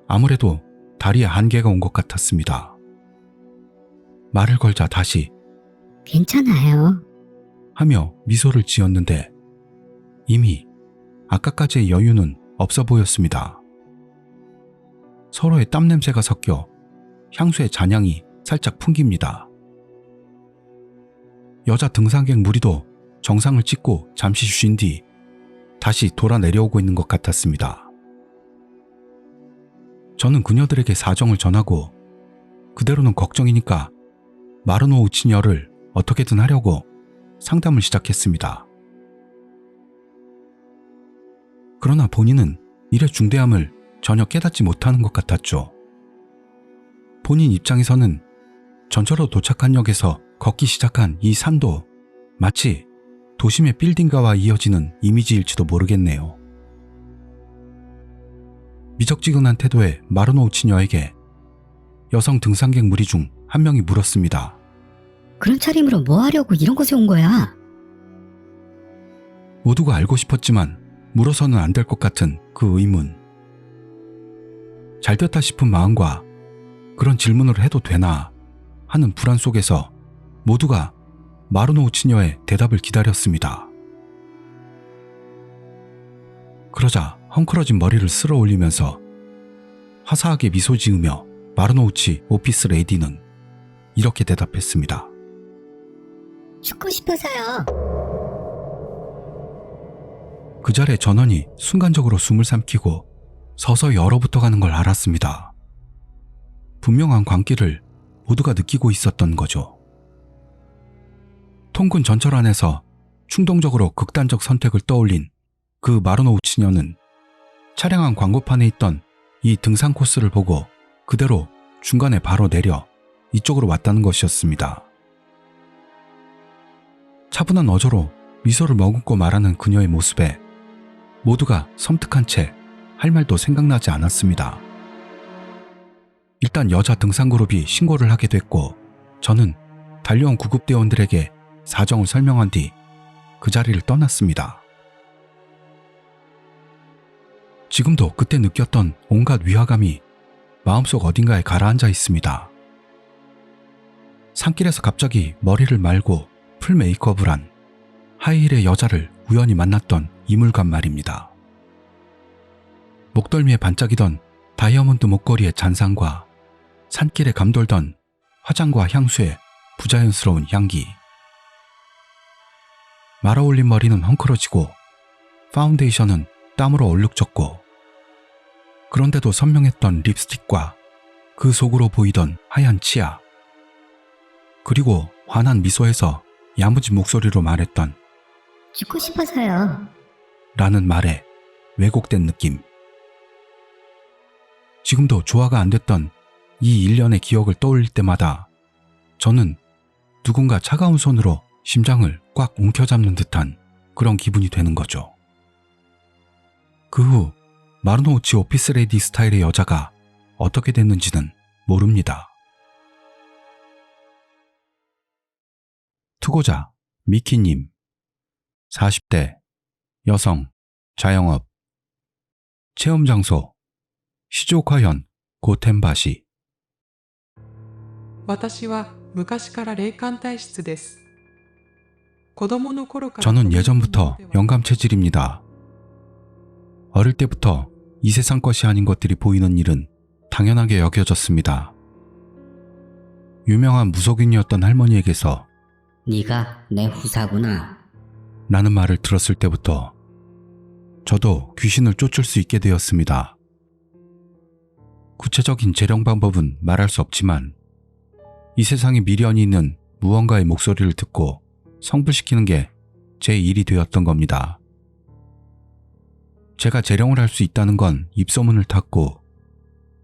아무래도 다리에 한계가 온 것 같았습니다. 말을 걸자 다시 괜찮아요. 하며 미소를 지었는데 이미 아까까지의 여유는 없어 보였습니다. 서로의 땀 냄새가 섞여 향수의 잔향이 살짝 풍깁니다. 여자 등산객 무리도 정상을 찍고 잠시 쉬신 뒤 다시 돌아 내려오고 있는 것 같았습니다. 저는 그녀들에게 사정을 전하고 그대로는 걱정이니까 마루노우치녀를 어떻게든 하려고 상담을 시작했습니다. 그러나 본인은 일의 중대함을 전혀 깨닫지 못하는 것 같았죠. 본인 입장에서는 전철로 도착한 역에서 걷기 시작한 이 산도 마치 도심의 빌딩가와 이어지는 이미지일지도 모르겠네요. 미적지근한 태도의 마루노우치녀에게 여성 등산객 무리 중 한 명이 물었습니다. 그런 차림으로 뭐 하려고 이런 곳에 온 거야? 모두가 알고 싶었지만 물어서는 안 될 것 같은 그 의문. 잘됐다 싶은 마음과 그런 질문을 해도 되나 하는 불안 속에서 모두가 마루노우치녀의 대답을 기다렸습니다. 그러자 헝클어진 머리를 쓸어 올리면서 화사하게 미소 지으며 마루노우치 오피스 레이디는 이렇게 대답했습니다. 죽고 싶어서요. 그 자리에 전원이 순간적으로 숨을 삼키고 서서히 얼어붙어가는 걸 알았습니다. 분명한 광기를 모두가 느끼고 있었던 거죠. 통근 전철 안에서 충동적으로 극단적 선택을 떠올린 그 마루노우치녀는 차량 안 광고판에 있던 이 등산 코스를 보고 그대로 중간에 바로 내려 이쪽으로 왔다는 것이었습니다. 차분한 어조로 미소를 머금고 말하는 그녀의 모습에 모두가 섬뜩한 채 할 말도 생각나지 않았습니다. 일단 여자 등산 그룹이 신고를 하게 됐고 저는 달려온 구급대원들에게 사정을 설명한 뒤 그 자리를 떠났습니다. 지금도 그때 느꼈던 온갖 위화감이 마음속 어딘가에 가라앉아 있습니다. 산길에서 갑자기 머리를 말고 풀 메이크업을 한 하이힐의 여자를 우연히 만났던 이물감 말입니다. 목덜미에 반짝이던 다이아몬드 목걸이의 잔상과 산길에 감돌던 화장과 향수의 부자연스러운 향기. 말아올린 머리는 헝클어지고 파운데이션은 땀으로 얼룩졌고 그런데도 선명했던 립스틱과 그 속으로 보이던 하얀 치아. 그리고 환한 미소에서 야무진 목소리로 말했던 죽고 싶어서요. 라는 말에 왜곡된 느낌. 지금도 조화가 안 됐던 이 일련의 기억을 떠올릴 때마다 저는 누군가 차가운 손으로 심장을 꽉 움켜잡는 듯한 그런 기분이 되는 거죠. 그 후 마르노우치 오피스레디 스타일의 여자가 어떻게 됐는지는 모릅니다. 투고자 미키님 40대 여성 자영업 체험장소 시즈오카현 고텐바시 私は昔から霊感体質です。子供の頃から 저는 예전부터 영감 체질입니다. 어릴 때부터 이 세상 것이 아닌 것들이 보이는 일은 당연하게 여겨졌습니다. 유명한 무속인이었던 할머니에게서 네가 내 후사구나. 라는 말을 들었을 때부터 저도 귀신을 쫓을 수 있게 되었습니다. 구체적인 재령 방법은 말할 수 없지만 이 세상에 미련이 있는 무언가의 목소리를 듣고 성불시키는 게 제 일이 되었던 겁니다. 제가 재령을 할 수 있다는 건 입소문을 탔고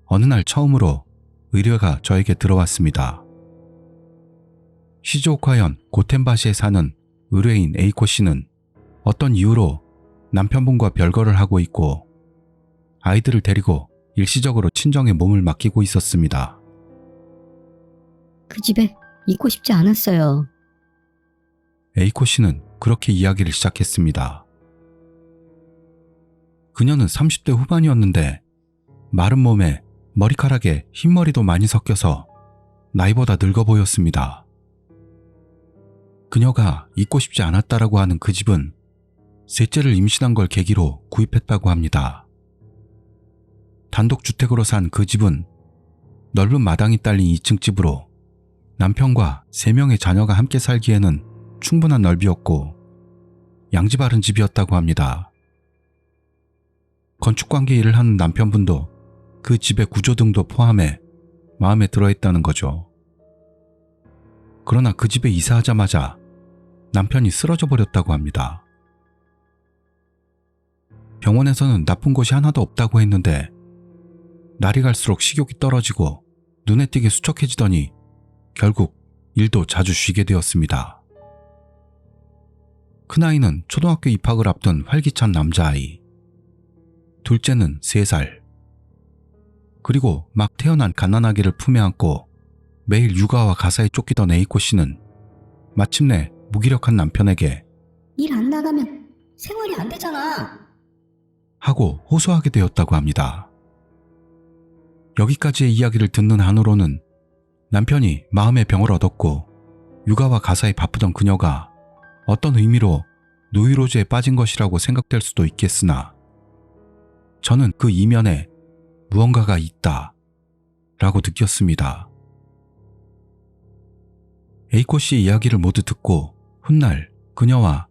어느 날 처음으로 의뢰가 저에게 들어왔습니다. 시즈오카현 고텐바시에 사는 의뢰인 에이코 씨는 어떤 이유로 남편분과 별거를 하고 있고 아이들을 데리고 일시적으로 친정에 몸을 맡기고 있었습니다. 그 집에 있고 싶지 않았어요. 에이코 씨는 그렇게 이야기를 시작했습니다. 그녀는 30대 후반이었는데 마른 몸에 머리카락에 흰머리도 많이 섞여서 나이보다 늙어 보였습니다. 그녀가 있고 싶지 않았다라고 하는 그 집은 셋째를 임신한 걸 계기로 구입했다고 합니다. 단독주택으로 산 그 집은 넓은 마당이 딸린 2층 집으로 남편과 3명의 자녀가 함께 살기에는 충분한 넓이였고 양지 바른 집이었다고 합니다. 건축관계 일을 하는 남편분도 그 집의 구조 등도 포함해 마음에 들어했다는 거죠. 그러나 그 집에 이사하자마자 남편이 쓰러져 버렸다고 합니다. 병원에서는 나쁜 곳이 하나도 없다고 했는데 날이 갈수록 식욕이 떨어지고 눈에 띄게 수척해지더니 결국 일도 자주 쉬게 되었습니다. 큰아이는 초등학교 입학을 앞둔 활기찬 남자아이, 둘째는 3살, 그리고 막 태어난 갓난아기를 품에 안고 매일 육아와 가사에 쫓기던 에이코 씨는 마침내 무기력한 남편에게 일 안 나가면 생활이 안 되잖아. 하고 호소하게 되었다고 합니다. 여기까지의 이야기를 듣는 한으로는 남편이 마음의 병을 얻었고 육아와 가사에 바쁘던 그녀가 어떤 의미로 노이로즈에 빠진 것이라고 생각될 수도 있겠으나 저는 그 이면에 무언가가 있다 라고 느꼈습니다. 에이코 씨의 이야기를 모두 듣고 훗날 그녀와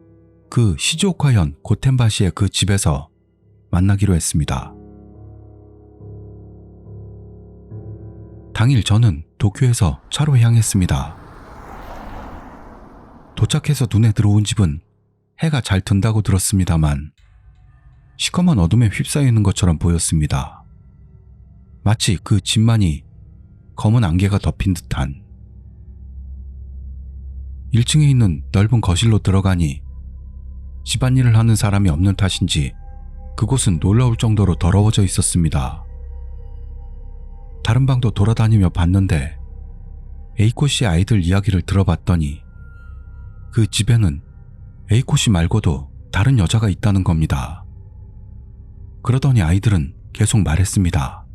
그 시즈오카현 고텐바시의 그 집에서 만나기로 했습니다. 당일 저는 도쿄에서 차로 향했습니다. 도착해서 눈에 들어온 집은 해가 잘 든다고 들었습니다만 시커먼 어둠에 휩싸여 있는 것처럼 보였습니다. 마치 그 집만이 검은 안개가 덮인 듯한. 1층에 있는 넓은 거실로 들어가니 집안일을 하는 사람이 없는 탓인지 그곳은 놀라울 정도로 더러워져 있었습니다. 다른 방도 돌아다니며 봤는데 A코 씨의 아이들 이야기를 들어봤더니 그 집에는 A코 씨 말고도 다른 여자가 있다는 겁니다. 그러더니 아이들은 계속 말했습니다.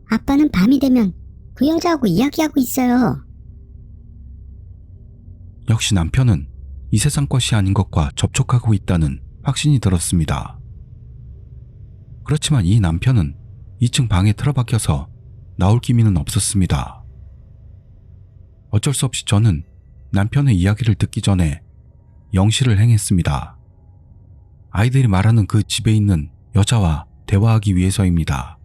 아빠는 밤이 되면 그 여자하고 이야기하고 있어요. 역시 남편은 이 세상 것이 아닌 것과 접촉하고 있다는 확신이 들었습니다. 그렇지만 이 남편은 2층 방에 틀어박혀서 나올 기미는 없었습니다. 어쩔 수 없이 저는 남편의 이야기를 듣기 전에 영시를 행했습니다. 아이들이 말하는 그 집에 있는 여자와 대화하기 위해서입니다.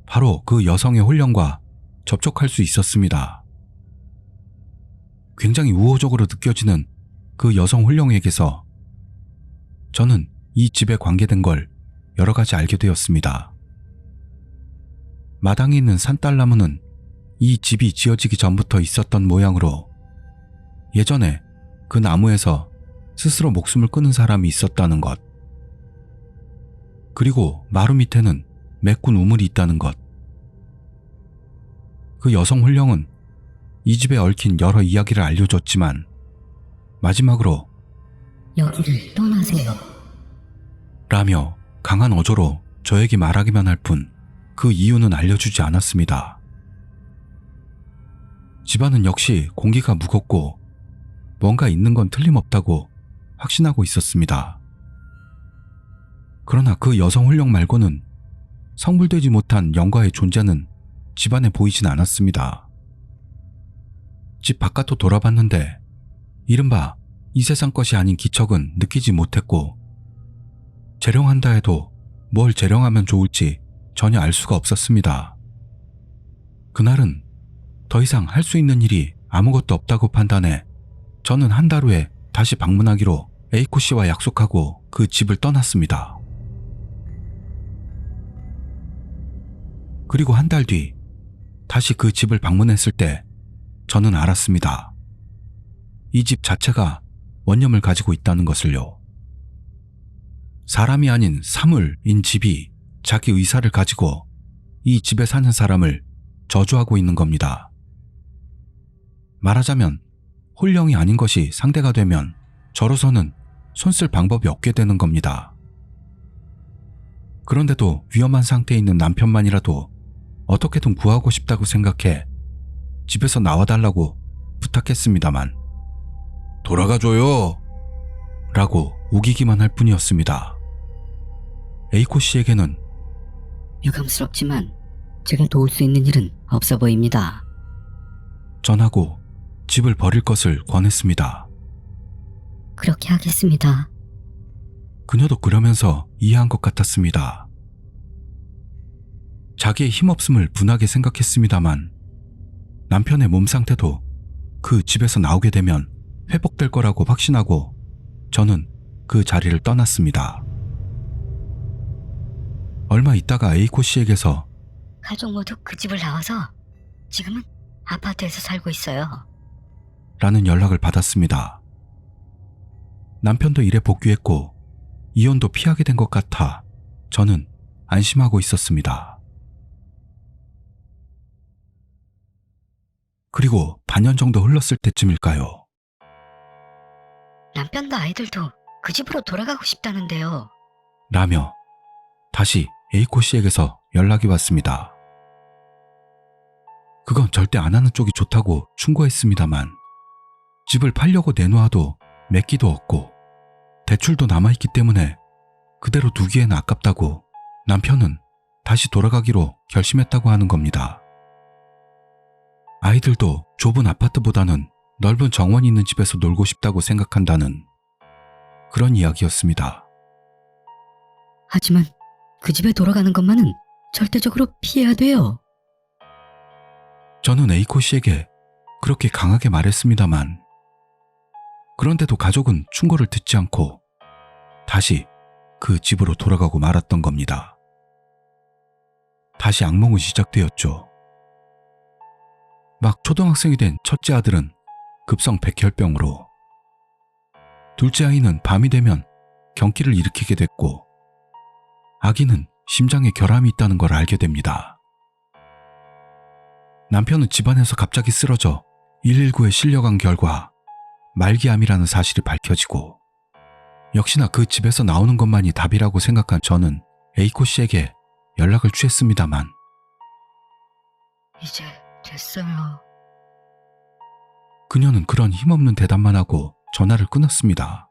바로 그 여성의 혼령과 접촉할 수 있었습니다. 굉장히 우호적으로 느껴지는 그 여성 혼령에게서 저는 이 집에 관계된 걸 여러 가지 알게 되었습니다. 마당에 있는 산딸나무는 이 집이 지어지기 전부터 있었던 모양으로 예전에 그 나무에서 스스로 목숨을 끊은 사람이 있었다는 것, 그리고 마루 밑에는 메꾼 우물이 있다는 것, 그 여성 혼령은 이 집에 얽힌 여러 이야기를 알려줬지만 마지막으로 여기를 떠나세요. 라며 강한 어조로 저에게 말하기만 할 뿐 그 이유는 알려주지 않았습니다. 집안은 역시 공기가 무겁고 뭔가 있는 건 틀림없다고 확신하고 있었습니다. 그러나 그 여성 혼령 말고는 성불되지 못한 영과의 존재는 집안에 보이진 않았습니다. 집 바깥도 돌아봤는데 이른바 이 세상 것이 아닌 기척은 느끼지 못했고 재령한다 해도 뭘 재령하면 좋을지 전혀 알 수가 없었습니다. 그날은 더 이상 할 수 있는 일이 아무것도 없다고 판단해 저는 한 달 후에 다시 방문하기로 A코 씨와 약속하고 그 집을 떠났습니다. 그리고 한 달 뒤 다시 그 집을 방문했을 때 저는 알았습니다. 이 집 자체가 원념을 가지고 있다는 것을요. 사람이 아닌 사물인 집이 자기 의사를 가지고 이 집에 사는 사람을 저주하고 있는 겁니다. 말하자면 혼령이 아닌 것이 상대가 되면 저로서는 손쓸 방법이 없게 되는 겁니다. 그런데도 위험한 상태에 있는 남편만이라도 어떻게든 구하고 싶다고 생각해 집에서 나와달라고 부탁했습니다만 돌아가줘요. 라고 우기기만 할 뿐이었습니다. A코 씨에게는 유감스럽지만 제가 도울 수 있는 일은 없어 보입니다. 전하고 집을 버릴 것을 권했습니다. 그렇게 하겠습니다. 그녀도 그러면서 이해한 것 같았습니다. 자기의 힘없음을 분하게 생각했습니다만 남편의 몸 상태도 그 집에서 나오게 되면 회복될 거라고 확신하고 저는 그 자리를 떠났습니다. 얼마 있다가 A코 씨에게서 가족 모두 그 집을 나와서 지금은 아파트에서 살고 있어요. 라는 연락을 받았습니다. 남편도 일에 복귀했고 이혼도 피하게 된 것 같아 저는 안심하고 있었습니다. 그리고 반년 정도 흘렀을 때쯤일까요? 남편도 아이들도 그 집으로 돌아가고 싶다는데요. 라며 다시 A코 씨에게서 연락이 왔습니다. 그건 절대 안 하는 쪽이 좋다고 충고했습니다만 집을 팔려고 내놓아도 맺기도 없고 대출도 남아있기 때문에 그대로 두기에는 아깝다고 남편은 다시 돌아가기로 결심했다고 하는 겁니다. 아이들도 좁은 아파트보다는 넓은 정원이 있는 집에서 놀고 싶다고 생각한다는 그런 이야기였습니다. 하지만 그 집에 돌아가는 것만은 절대적으로 피해야 돼요. 저는 A코 씨에게 그렇게 강하게 말했습니다만 그런데도 가족은 충고를 듣지 않고 다시 그 집으로 돌아가고 말았던 겁니다. 다시 악몽은 시작되었죠. 막 초등학생이 된 첫째 아들은 급성 백혈병으로, 둘째 아이는 밤이 되면 경기를 일으키게 됐고 아기는 심장에 결함이 있다는 걸 알게 됩니다. 남편은 집안에서 갑자기 쓰러져 119에 실려간 결과 말기암이라는 사실이 밝혀지고 역시나 그 집에서 나오는 것만이 답이라고 생각한 저는 A코 씨에게 연락을 취했습니다만 이제 됐어요. 그녀는 그런 힘없는 대답만 하고 전화를 끊었습니다.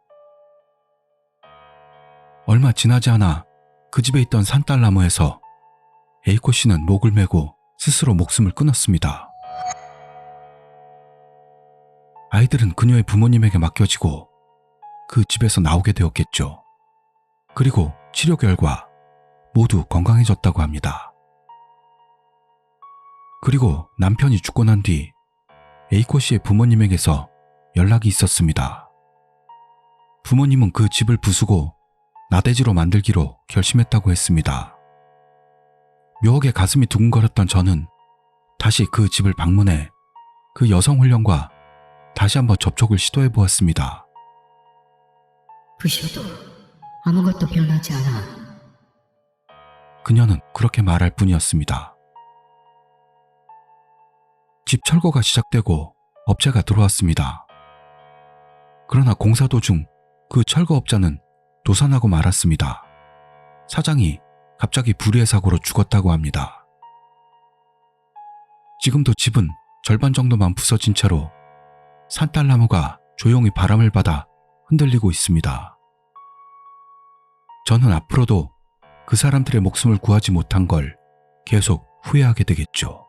얼마 지나지 않아 그 집에 있던 산딸나무에서 A코 씨는 목을 메고 스스로 목숨을 끊었습니다. 아이들은 그녀의 부모님에게 맡겨지고 그 집에서 나오게 되었겠죠. 그리고 치료 결과 모두 건강해졌다고 합니다. 그리고 남편이 죽고 난 뒤 A코 씨의 부모님에게서 연락이 있었습니다. 부모님은 그 집을 부수고 나대지로 만들기로 결심했다고 했습니다. 묘하게 가슴이 두근거렸던 저는 다시 그 집을 방문해 그 여성 훈련과 다시 한번 접촉을 시도해 보았습니다. 부셔도 아무것도 변하지 않아. 그녀는 그렇게 말할 뿐이었습니다. 집 철거가 시작되고 업체가 들어왔습니다. 그러나 공사 도중 그 철거업자는 도산하고 말았습니다. 사장이 갑자기 불의의 사고로 죽었다고 합니다. 지금도 집은 절반 정도만 부서진 채로 산딸나무가 조용히 바람을 받아 흔들리고 있습니다. 저는 앞으로도 그 사람들의 목숨을 구하지 못한 걸 계속 후회하게 되겠죠.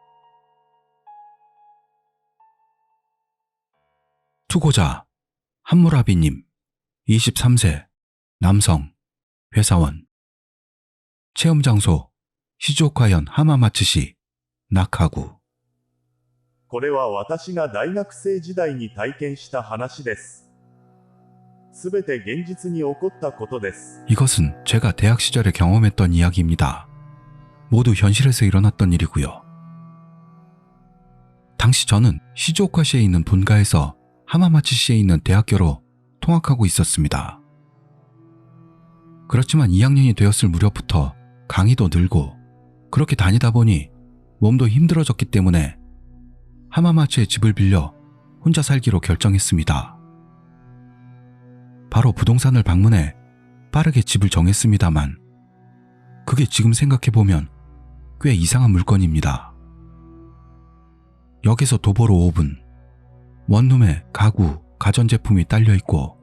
투고자 한무라비님 23세 남성 회사원 체험장소 시즈오카현 하마마츠시 나카구 これは私が大学生時代に体験した話です。すべて現実に起こったことです。 이것은 제가 대학 시절에 경험했던 이야기입니다. 모두 현실에서 일어났던 일이고요. 당시 저는 시즈오카시에 있는 본가에서 하마마츠시에 있는 대학교로 통학하고 있었습니다. 그렇지만 2학년이 되었을 무렵부터 강의도 늘고 그렇게 다니다 보니 몸도 힘들어졌기 때문에 하마마츠의 집을 빌려 혼자 살기로 결정했습니다. 바로 부동산을 방문해 빠르게 집을 정했습니다만 그게 지금 생각해보면 꽤 이상한 물건입니다. 역에서 도보로 5분, 원룸에 가구, 가전제품이 딸려있고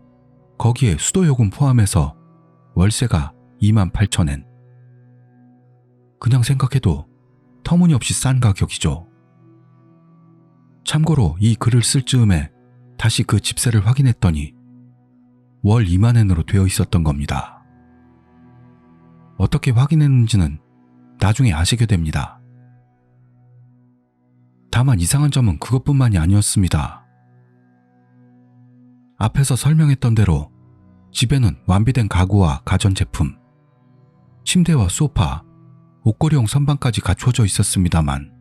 거기에 수도요금 포함해서 월세가 28,000엔. 그냥 생각해도 터무니없이 싼 가격이죠. 참고로 이 글을 쓸 즈음에 다시 그 집세를 확인했더니 월 20,000엔으로 되어 있었던 겁니다. 어떻게 확인했는지는 나중에 아시게 됩니다. 다만 이상한 점은 그것뿐만이 아니었습니다. 앞에서 설명했던 대로 집에는 완비된 가구와 가전제품, 침대와 소파, 옷걸이용 선반까지 갖춰져 있었습니다만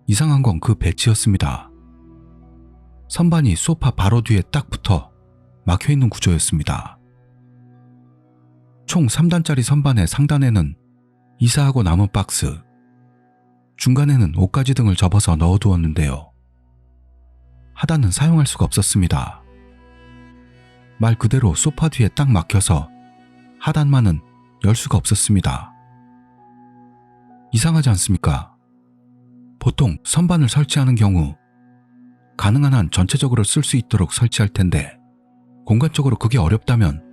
이상한 건 그 배치였습니다. 선반이 소파 바로 뒤에 딱 붙어 막혀있는 구조였습니다. 총 3단짜리 선반의 상단에는 이사하고 남은 박스, 중간에는 옷가지 등을 접어서 넣어두었는데요. 하단은 사용할 수가 없었습니다. 말 그대로 소파 뒤에 딱 막혀서 하단만은 열 수가 없었습니다. 이상하지 않습니까? 보통 선반을 설치하는 경우 가능한 한 전체적으로 쓸 수 있도록 설치할 텐데 공간적으로 그게 어렵다면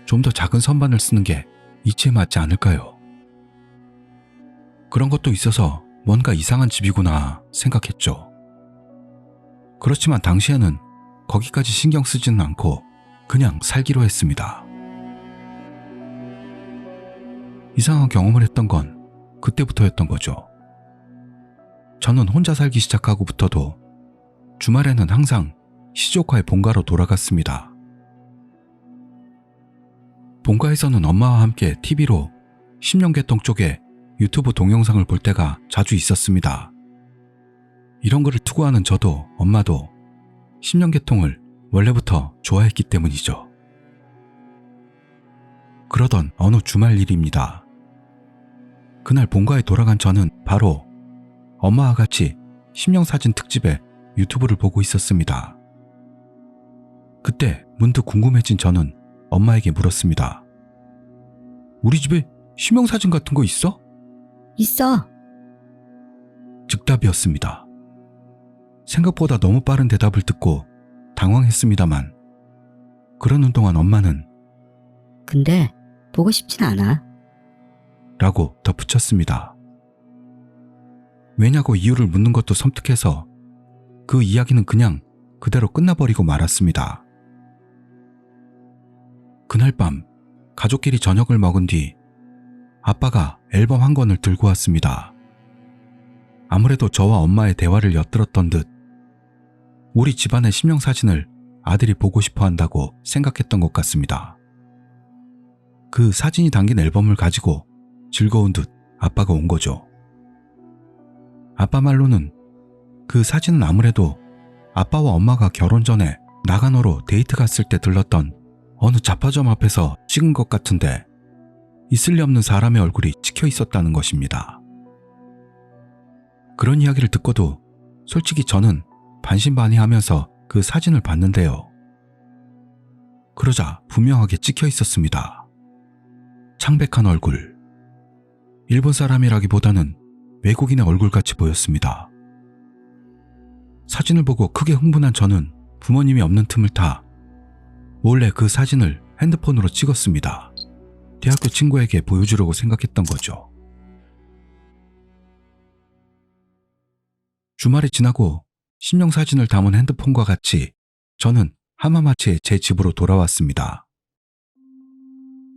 좀 더 작은 선반을 쓰는 게 이치에 맞지 않을까요? 그런 것도 있어서 뭔가 이상한 집이구나 생각했죠. 그렇지만 당시에는 거기까지 신경 쓰지는 않고 그냥 살기로 했습니다. 이상한 경험을 했던 건 그때부터였던 거죠. 저는 혼자 살기 시작하고부터도 주말에는 항상 시즈오카의 본가로 돌아갔습니다. 본가에서는 엄마와 함께 TV로 10년개통 쪽에 유튜브 동영상을 볼 때가 자주 있었습니다. 이런 거를 투구하는 저도 엄마도 10년개통을 원래부터 좋아했기 때문이죠. 그러던 어느 주말 일입니다. 그날 본가에 돌아간 저는 바로 엄마와 같이 심령사진 특집의 유튜브를 보고 있었습니다. 그때 문득 궁금해진 저는 엄마에게 물었습니다. 우리 집에 심령사진 같은 거 있어? 있어. 즉답이었습니다. 생각보다 너무 빠른 대답을 듣고 당황했습니다만 그러는 동안 엄마는 근데 보고 싶진 않아. 라고 덧붙였습니다. 왜냐고 이유를 묻는 것도 섬뜩해서 그 이야기는 그냥 그대로 끝나버리고 말았습니다. 그날 밤 가족끼리 저녁을 먹은 뒤 아빠가 앨범 한 권을 들고 왔습니다. 아무래도 저와 엄마의 대화를 엿들었던 듯 우리 집안의 심령사진을 아들이 보고 싶어 한다고 생각했던 것 같습니다. 그 사진이 담긴 앨범을 가지고 즐거운 듯 아빠가 온 거죠. 아빠 말로는 그 사진은 아무래도 아빠와 엄마가 결혼 전에 나가노로 데이트 갔을 때 들렀던 어느 잡화점 앞에서 찍은 것 같은데 있을 리 없는 사람의 얼굴이 찍혀 있었다는 것입니다. 그런 이야기를 듣고도 솔직히 저는 반신반의하면서 그 사진을 봤는데요. 그러자 분명하게 찍혀 있었습니다. 창백한 얼굴. 일본 사람이라기보다는 외국인의 얼굴같이 보였습니다. 사진을 보고 크게 흥분한 저는 부모님이 없는 틈을 타 몰래 그 사진을 핸드폰으로 찍었습니다. 대학교 친구에게 보여주려고 생각했던 거죠. 주말이 지나고 심령사진을 담은 핸드폰과 같이 저는 하마마치에 제 집으로 돌아왔습니다.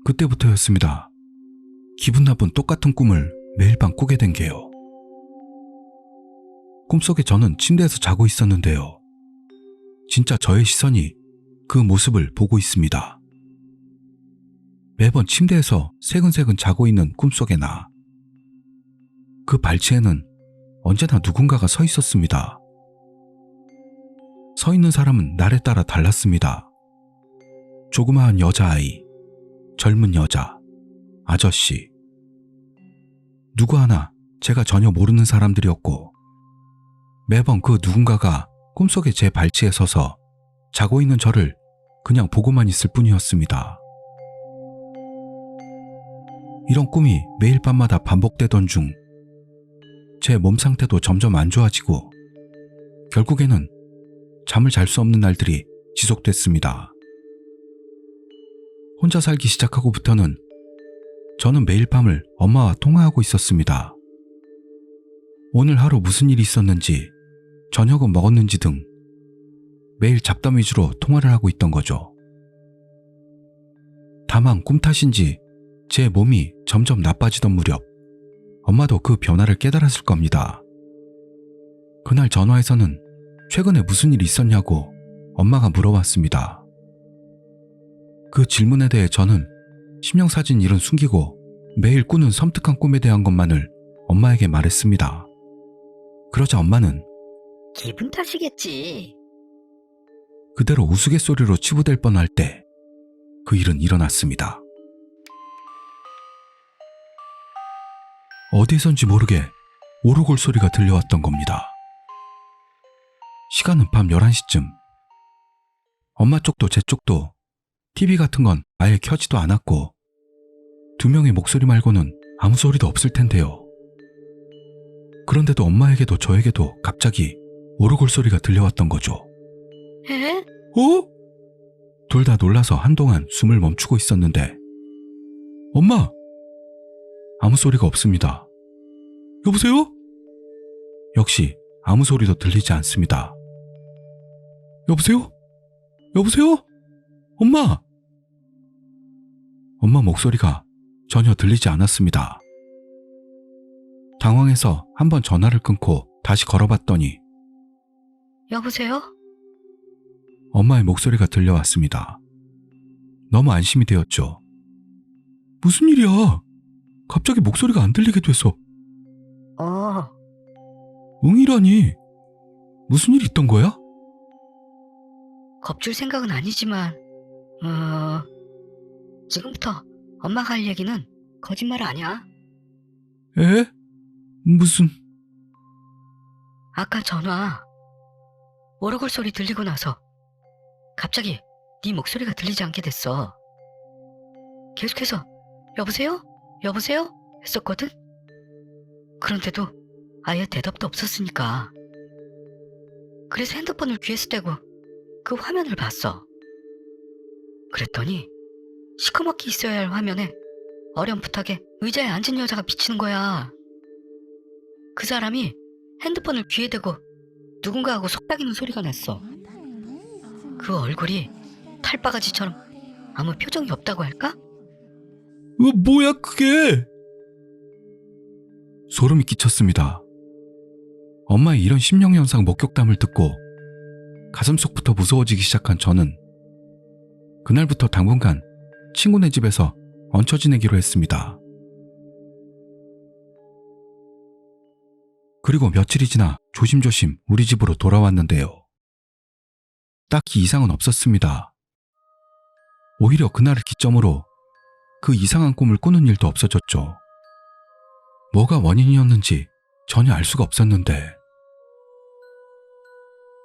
그때부터였습니다. 기분 나쁜 똑같은 꿈을 매일 밤 꾸게 된 게요. 꿈속에 저는 침대에서 자고 있었는데요. 진짜 저의 시선이 그 모습을 보고 있습니다. 매번 침대에서 새근새근 자고 있는 꿈속의 나. 그 발치에는 언제나 누군가가 서 있었습니다. 서 있는 사람은 날에 따라 달랐습니다. 조그마한 여자아이, 젊은 여자, 아저씨. 누구 하나 제가 전혀 모르는 사람들이었고 매번 그 누군가가 꿈속에 제 발치에 서서 자고 있는 저를 그냥 보고만 있을 뿐이었습니다. 이런 꿈이 매일 밤마다 반복되던 중 제 몸 상태도 점점 안 좋아지고 결국에는 잠을 잘 수 없는 날들이 지속됐습니다. 혼자 살기 시작하고부터는 저는 매일 밤을 엄마와 통화하고 있었습니다. 오늘 하루 무슨 일이 있었는지, 저녁은 먹었는지 등 매일 잡담 위주로 통화를 하고 있던 거죠. 다만 꿈 탓인지 제 몸이 점점 나빠지던 무렵 엄마도 그 변화를 깨달았을 겁니다. 그날 전화에서는 최근에 무슨 일이 있었냐고 엄마가 물어봤습니다. 그 질문에 대해 저는 심령사진 일은 숨기고 매일 꾸는 섬뜩한 꿈에 대한 것만을 엄마에게 말했습니다. 그러자 엄마는 기분 탓이겠지. 그대로 우스갯소리로 치부될 뻔할 때 그 일은 일어났습니다. 어디선지 모르게 오르골 소리가 들려왔던 겁니다. 시간은 밤 11시쯤. 엄마 쪽도 제 쪽도 TV 같은 건 아예 켜지도 않았고 두 명의 목소리 말고는 아무 소리도 없을 텐데요. 그런데도 엄마에게도 저에게도 갑자기 오르골 소리가 들려왔던 거죠. 에? 어? 둘 다 놀라서 한동안 숨을 멈추고 있었는데 엄마! 아무 소리가 없습니다. 여보세요? 역시 아무 소리도 들리지 않습니다. 여보세요? 여보세요? 엄마! 엄마 목소리가 전혀 들리지 않았습니다. 당황해서 한번 전화를 끊고 다시 걸어봤더니 여보세요? 엄마의 목소리가 들려왔습니다. 너무 안심이 되었죠. 무슨 일이야? 갑자기 목소리가 안 들리게 됐어. 응이라니. 무슨 일 있던 거야? 겁줄 생각은 아니지만 지금부터 엄마가 할 얘기는 거짓말 아니야. 에? 무슨... 아까 전화 오르골 소리 들리고 나서 갑자기 네 목소리가 들리지 않게 됐어. 계속해서 여보세요? 여보세요? 했었거든? 그런데도 아예 대답도 없었으니까. 그래서 핸드폰을 귀에서 떼고 그 화면을 봤어. 그랬더니 시커멓게 있어야 할 화면에 어렴풋하게 의자에 앉은 여자가 비치는 거야. 그 사람이 핸드폰을 귀에 대고 누군가하고 속닥이는 소리가 났어. 그 얼굴이 탈바가지처럼 아무 표정이 없다고 할까? 뭐야 그게? 소름이 끼쳤습니다. 엄마의 이런 심령현상 목격담을 듣고 가슴속부터 무서워지기 시작한 저는 그날부터 당분간 친구네 집에서 얹혀 지내기로 했습니다. 그리고 며칠이 지나 조심조심 우리 집으로 돌아왔는데요. 딱히 이상은 없었습니다. 오히려 그날을 기점으로 그 이상한 꿈을 꾸는 일도 없어졌죠. 뭐가 원인이었는지 전혀 알 수가 없었는데,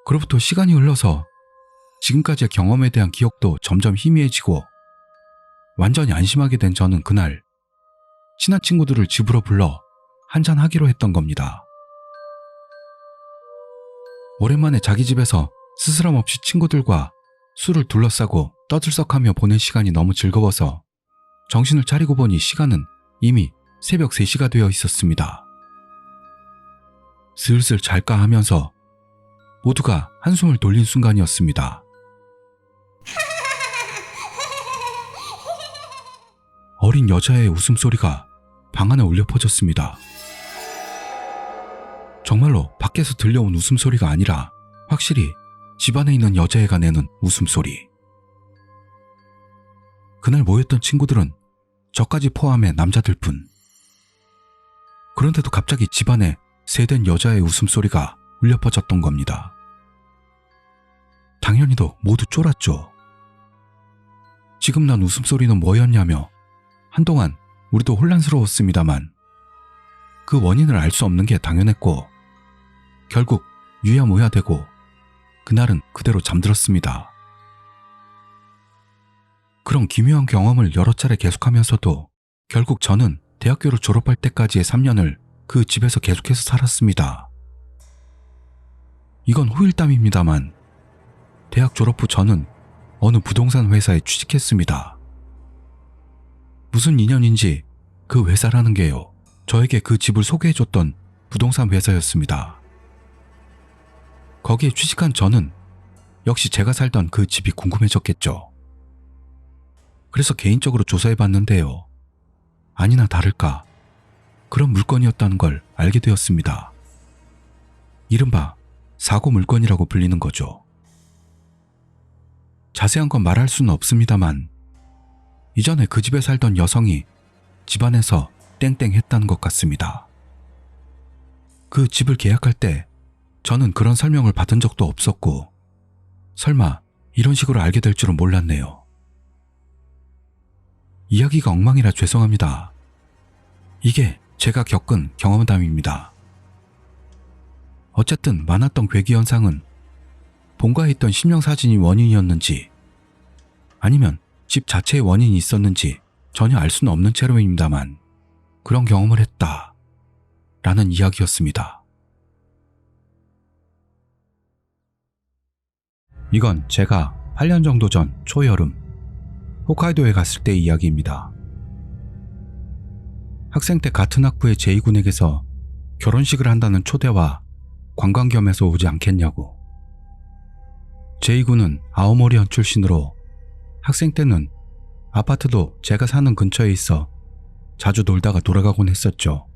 그로부터 시간이 흘러서 지금까지의 경험에 대한 기억도 점점 희미해지고 완전히 안심하게 된 저는 그날 친한 친구들을 집으로 불러 한잔하기로 했던 겁니다. 오랜만에 자기 집에서 스스럼 없이 친구들과 술을 둘러싸고 떠들썩하며 보낸 시간이 너무 즐거워서 정신을 차리고 보니 시간은 이미 새벽 3시가 되어 있었습니다. 슬슬 잘까 하면서 모두가 한숨을 돌린 순간이었습니다. 어린 여자의 웃음소리가 방 안에 울려 퍼졌습니다. 정말로 밖에서 들려온 웃음소리가 아니라 확실히 집안에 있는 여자애가 내는 웃음소리. 그날 모였던 친구들은 저까지 포함해 남자들 뿐. 그런데도 갑자기 집안에 세된 여자의 웃음소리가 울려 퍼졌던 겁니다. 당연히도 모두 쫄았죠. 지금 난 웃음소리는 뭐였냐며 한동안 우리도 혼란스러웠습니다만 그 원인을 알 수 없는 게 당연했고 결국 유야무야 되고 그날은 그대로 잠들었습니다. 그런 기묘한 경험을 여러 차례 계속하면서도 결국 저는 대학교를 졸업할 때까지의 3년을 그 집에서 계속해서 살았습니다. 이건 후일담입니다만 대학 졸업 후 저는 어느 부동산 회사에 취직했습니다. 무슨 인연인지 그 회사라는 게요, 저에게 그 집을 소개해줬던 부동산 회사였습니다. 거기에 취직한 저는 역시 제가 살던 그 집이 궁금해졌겠죠. 그래서 개인적으로 조사해봤는데요, 아니나 다를까 그런 물건이었다는 걸 알게 되었습니다. 이른바 사고 물건이라고 불리는 거죠. 자세한 건 말할 수는 없습니다만 이전에 그 집에 살던 여성이 집안에서 땡땡했다는 것 같습니다. 그 집을 계약할 때 저는 그런 설명을 받은 적도 없었고 설마 이런 식으로 알게 될 줄은 몰랐네요. 이야기가 엉망이라 죄송합니다. 이게 제가 겪은 경험담입니다. 어쨌든 많았던 괴기 현상은 본가에 있던 심령사진이 원인이었는지 아니면 집 자체에 원인이 있었는지 전혀 알 수는 없는 채로입니다만 그런 경험을 했다 라는 이야기였습니다. 이건 제가 8년 정도 전 초여름 홋카이도에 갔을 때의 이야기입니다. 학생 때 같은 학부의 제이군에게서 결혼식을 한다는 초대와 관광 겸해서 오지 않겠냐고. 제이군은 아오모리현 출신으로 학생 때는 아파트도 제가 사는 근처에 있어 자주 놀다가 돌아가곤 했었죠.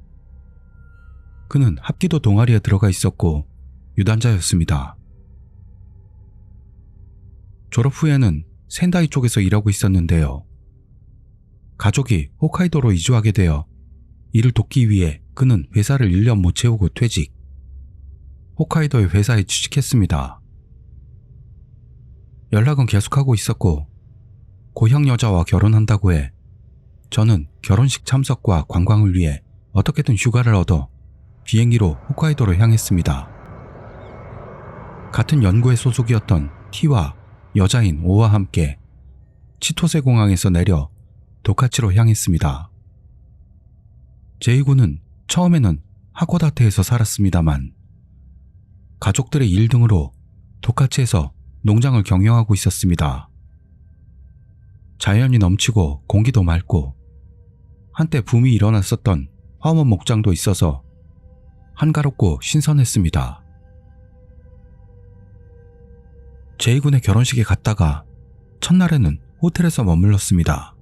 그는 합기도 동아리에 들어가 있었고 유단자였습니다. 졸업 후에는 센다이 쪽에서 일하고 있었는데요. 가족이 홋카이도로 이주하게 되어 이를 돕기 위해 그는 회사를 1년 못 채우고 퇴직. 홋카이도의 회사에 취직했습니다. 연락은 계속하고 있었고 고향 여자와 결혼한다고 해 저는 결혼식 참석과 관광을 위해 어떻게든 휴가를 얻어 비행기로 홋카이도로 향했습니다. 같은 연구회 소속이었던 T와 여자인 O와 함께 치토세 공항에서 내려 도카치로 향했습니다. 제이군은 처음에는 하코다테에서 살았습니다만 가족들의 일 등으로 도카치에서 농장을 경영하고 있었습니다. 자연이 넘치고 공기도 맑고 한때 붐이 일어났었던 화원 목장도 있어서 한가롭고 신선했습니다. 제이군의 결혼식에 갔다가 첫날에는 호텔에서 머물렀습니다.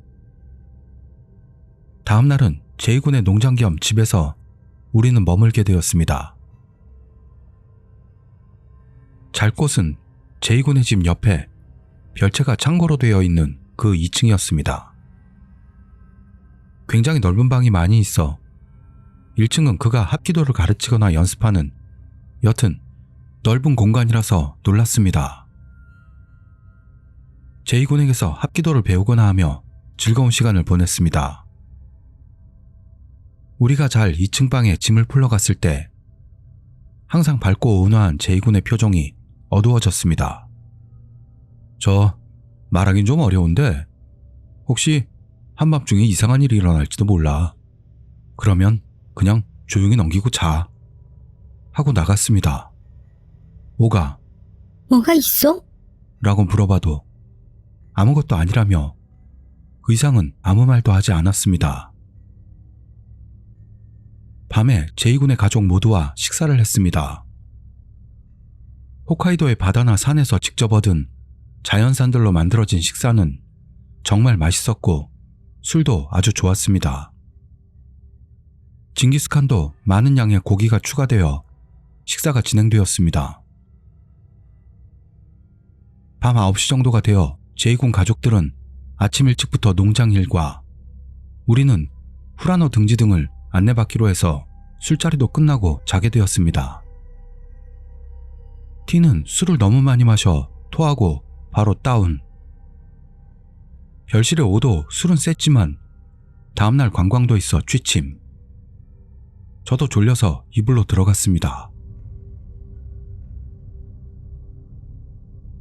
다음 날은 제이군의 농장 겸 집에서 우리는 머물게 되었습니다. 잘 곳은 제이군의 집 옆에 별채가 창고로 되어 있는 그 2층이었습니다. 굉장히 넓은 방이 많이 있어 1층은 그가 합기도를 가르치거나 연습하는 여튼 넓은 공간이라서 놀랐습니다. 제이군에게서 합기도를 배우거나 하며 즐거운 시간을 보냈습니다. 우리가 잘 2층 방에 짐을 풀러 갔을 때 항상 밝고 온화한 제이군의 표정이 어두워졌습니다. 저 말하긴 좀 어려운데 혹시 한밤중에 이상한 일이 일어날지도 몰라. 그러면 그냥 조용히 넘기고 자. 하고 나갔습니다. 오가 뭐가 있어? 라고 물어봐도 아무것도 아니라며 그 이상은 아무 말도 하지 않았습니다. 밤에 제이군의 가족 모두와 식사를 했습니다. 홋카이도의 바다나 산에서 직접 얻은 자연산들로 만들어진 식사는 정말 맛있었고 술도 아주 좋았습니다. 징기스칸도 많은 양의 고기가 추가되어 식사가 진행되었습니다. 밤 9시 정도가 되어 제이군 가족들은 아침 일찍부터 농장 일과 우리는 후라노 등지 등을 안내받기로 해서 술자리도 끝나고 자게 되었습니다. T는 술을 너무 많이 마셔 토하고 바로 다운. 별실의 O도 술은 셌지만 다음날 관광도 있어 취침. 저도 졸려서 이불로 들어갔습니다.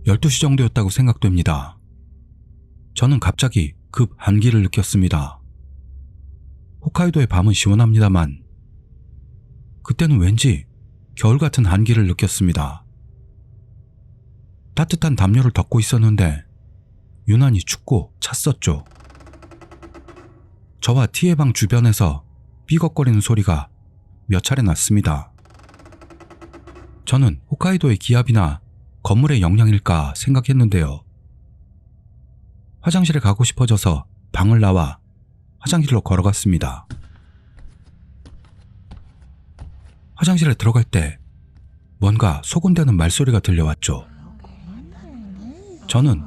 12시 정도였다고 생각됩니다. 저는 갑자기 급 한기를 느꼈습니다. 홋카이도의 밤은 시원합니다만 그때는 왠지 겨울 같은 한기를 느꼈습니다. 따뜻한 담요를 덮고 있었는데 유난히 춥고 찼었죠. 저와 T의 방 주변에서 삐걱거리는 소리가 몇 차례 났습니다. 저는 홋카이도의 기압이나 건물의 영향일까 생각했는데요. 화장실에 가고 싶어져서 방을 나와 화장실로 걸어갔습니다. 화장실에 들어갈 때 뭔가 소곤대는 말소리가 들려왔죠. 저는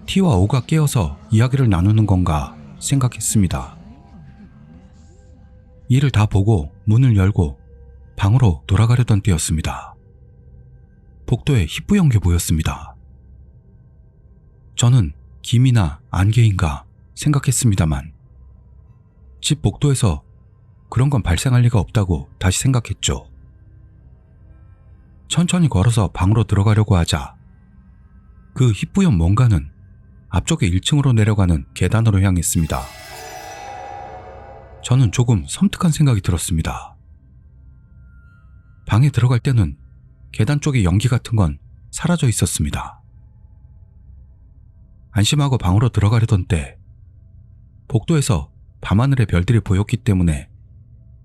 T와 O가 깨어서 이야기를 나누는 건가 생각했습니다. 이를 다 보고 문을 열고 방으로 돌아가려던 때였습니다. 복도에 희뿌연 게 보였습니다. 저는 김이나 안개인가 생각했습니다만 집 복도에서 그런 건 발생할 리가 없다고 다시 생각했죠. 천천히 걸어서 방으로 들어가려고 하자 그 희뿌연 뭔가는 앞쪽에 1층으로 내려가는 계단으로 향했습니다. 저는 조금 섬뜩한 생각이 들었습니다. 방에 들어갈 때는 계단 쪽에 연기 같은 건 사라져 있었습니다. 안심하고 방으로 들어가려던 때 복도에서 밤하늘의 별들이 보였기 때문에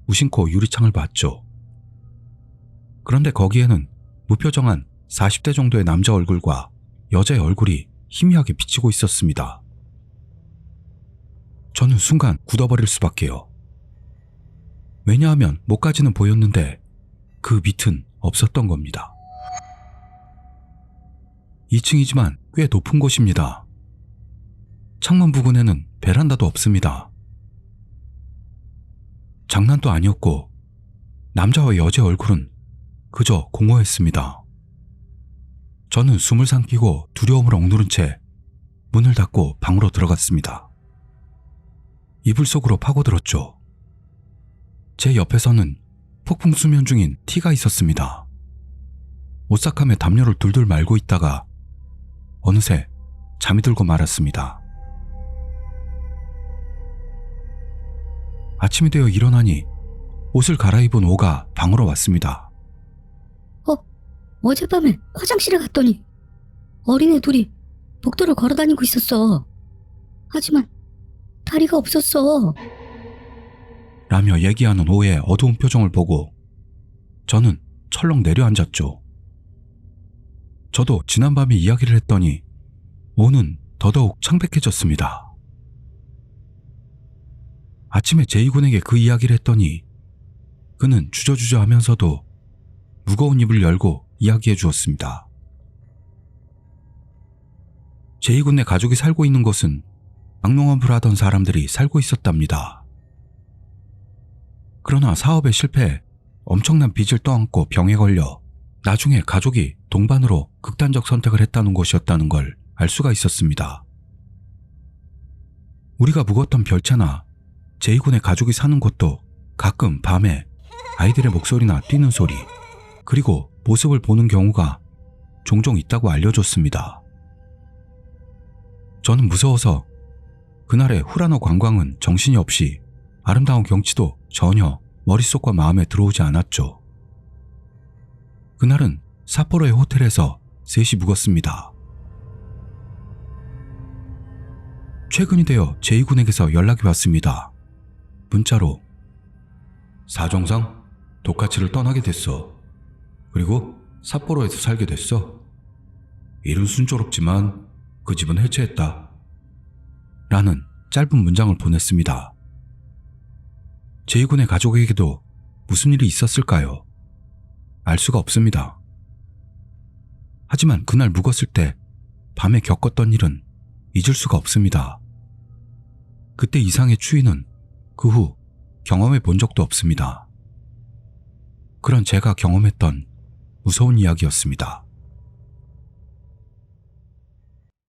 무심코 유리창을 봤죠. 그런데 거기에는 무표정한 40대 정도의 남자 얼굴과 여자의 얼굴이 희미하게 비치고 있었습니다. 저는 순간 굳어버릴 수밖에요. 왜냐하면 목까지는 보였는데 그 밑은 없었던 겁니다. 2층이지만 꽤 높은 곳입니다. 창문 부근에는 베란다도 없습니다. 장난도 아니었고 남자와 여자의 얼굴은 그저 공허했습니다. 저는 숨을 삼키고 두려움을 억누른 채 문을 닫고 방으로 들어갔습니다. 이불 속으로 파고들었죠. 제 옆에서는 폭풍 수면 중인 T가 있었습니다. 오싹함에 담요를 둘둘 말고 있다가 어느새 잠이 들고 말았습니다. 아침이 되어 일어나니 옷을 갈아입은 오가 방으로 왔습니다. 어젯밤에 화장실에 갔더니 어린애 둘이 복도를 걸어다니고 있었어. 하지만 다리가 없었어. 라며 얘기하는 오의 어두운 표정을 보고 저는 철렁 내려앉았죠. 저도 지난밤에 이야기를 했더니 오는 더더욱 창백해졌습니다. 아침에 제이군에게 그 이야기를 했더니 그는 주저주저 하면서도 무거운 입을 열고 이야기해 주었습니다. 제이군네 가족이 살고 있는 곳은 막농업을 하던 사람들이 살고 있었답니다. 그러나 사업에 실패해 엄청난 빚을 떠안고 병에 걸려 나중에 가족이 동반으로 극단적 선택을 했다는 곳이었다는 걸 알 수가 있었습니다. 우리가 묵었던 별채나 제이군의 가족이 사는 곳도 가끔 밤에 아이들의 목소리나 뛰는 소리, 그리고 모습을 보는 경우가 종종 있다고 알려줬습니다. 저는 무서워서 그날의 후라노 관광은 정신이 없이 아름다운 경치도 전혀 머릿속과 마음에 들어오지 않았죠. 그날은 삿포로의 호텔에서 셋이 묵었습니다. 최근이 되어 제이군에게서 연락이 왔습니다. 문자로 사정상 도카치를 떠나게 됐어. 그리고 삿포로에서 살게 됐어. 일은 순조롭지만 그 집은 해체했다. 라는 짧은 문장을 보냈습니다. 제이군의 가족에게도 무슨 일이 있었을까요? 알 수가 없습니다. 하지만 그날 묵었을 때 밤에 겪었던 일은 잊을 수가 없습니다. 그때 이상의 추위는 그 후 경험해 본 적도 없습니다. 그런 제가 경험했던 무서운 이야기였습니다.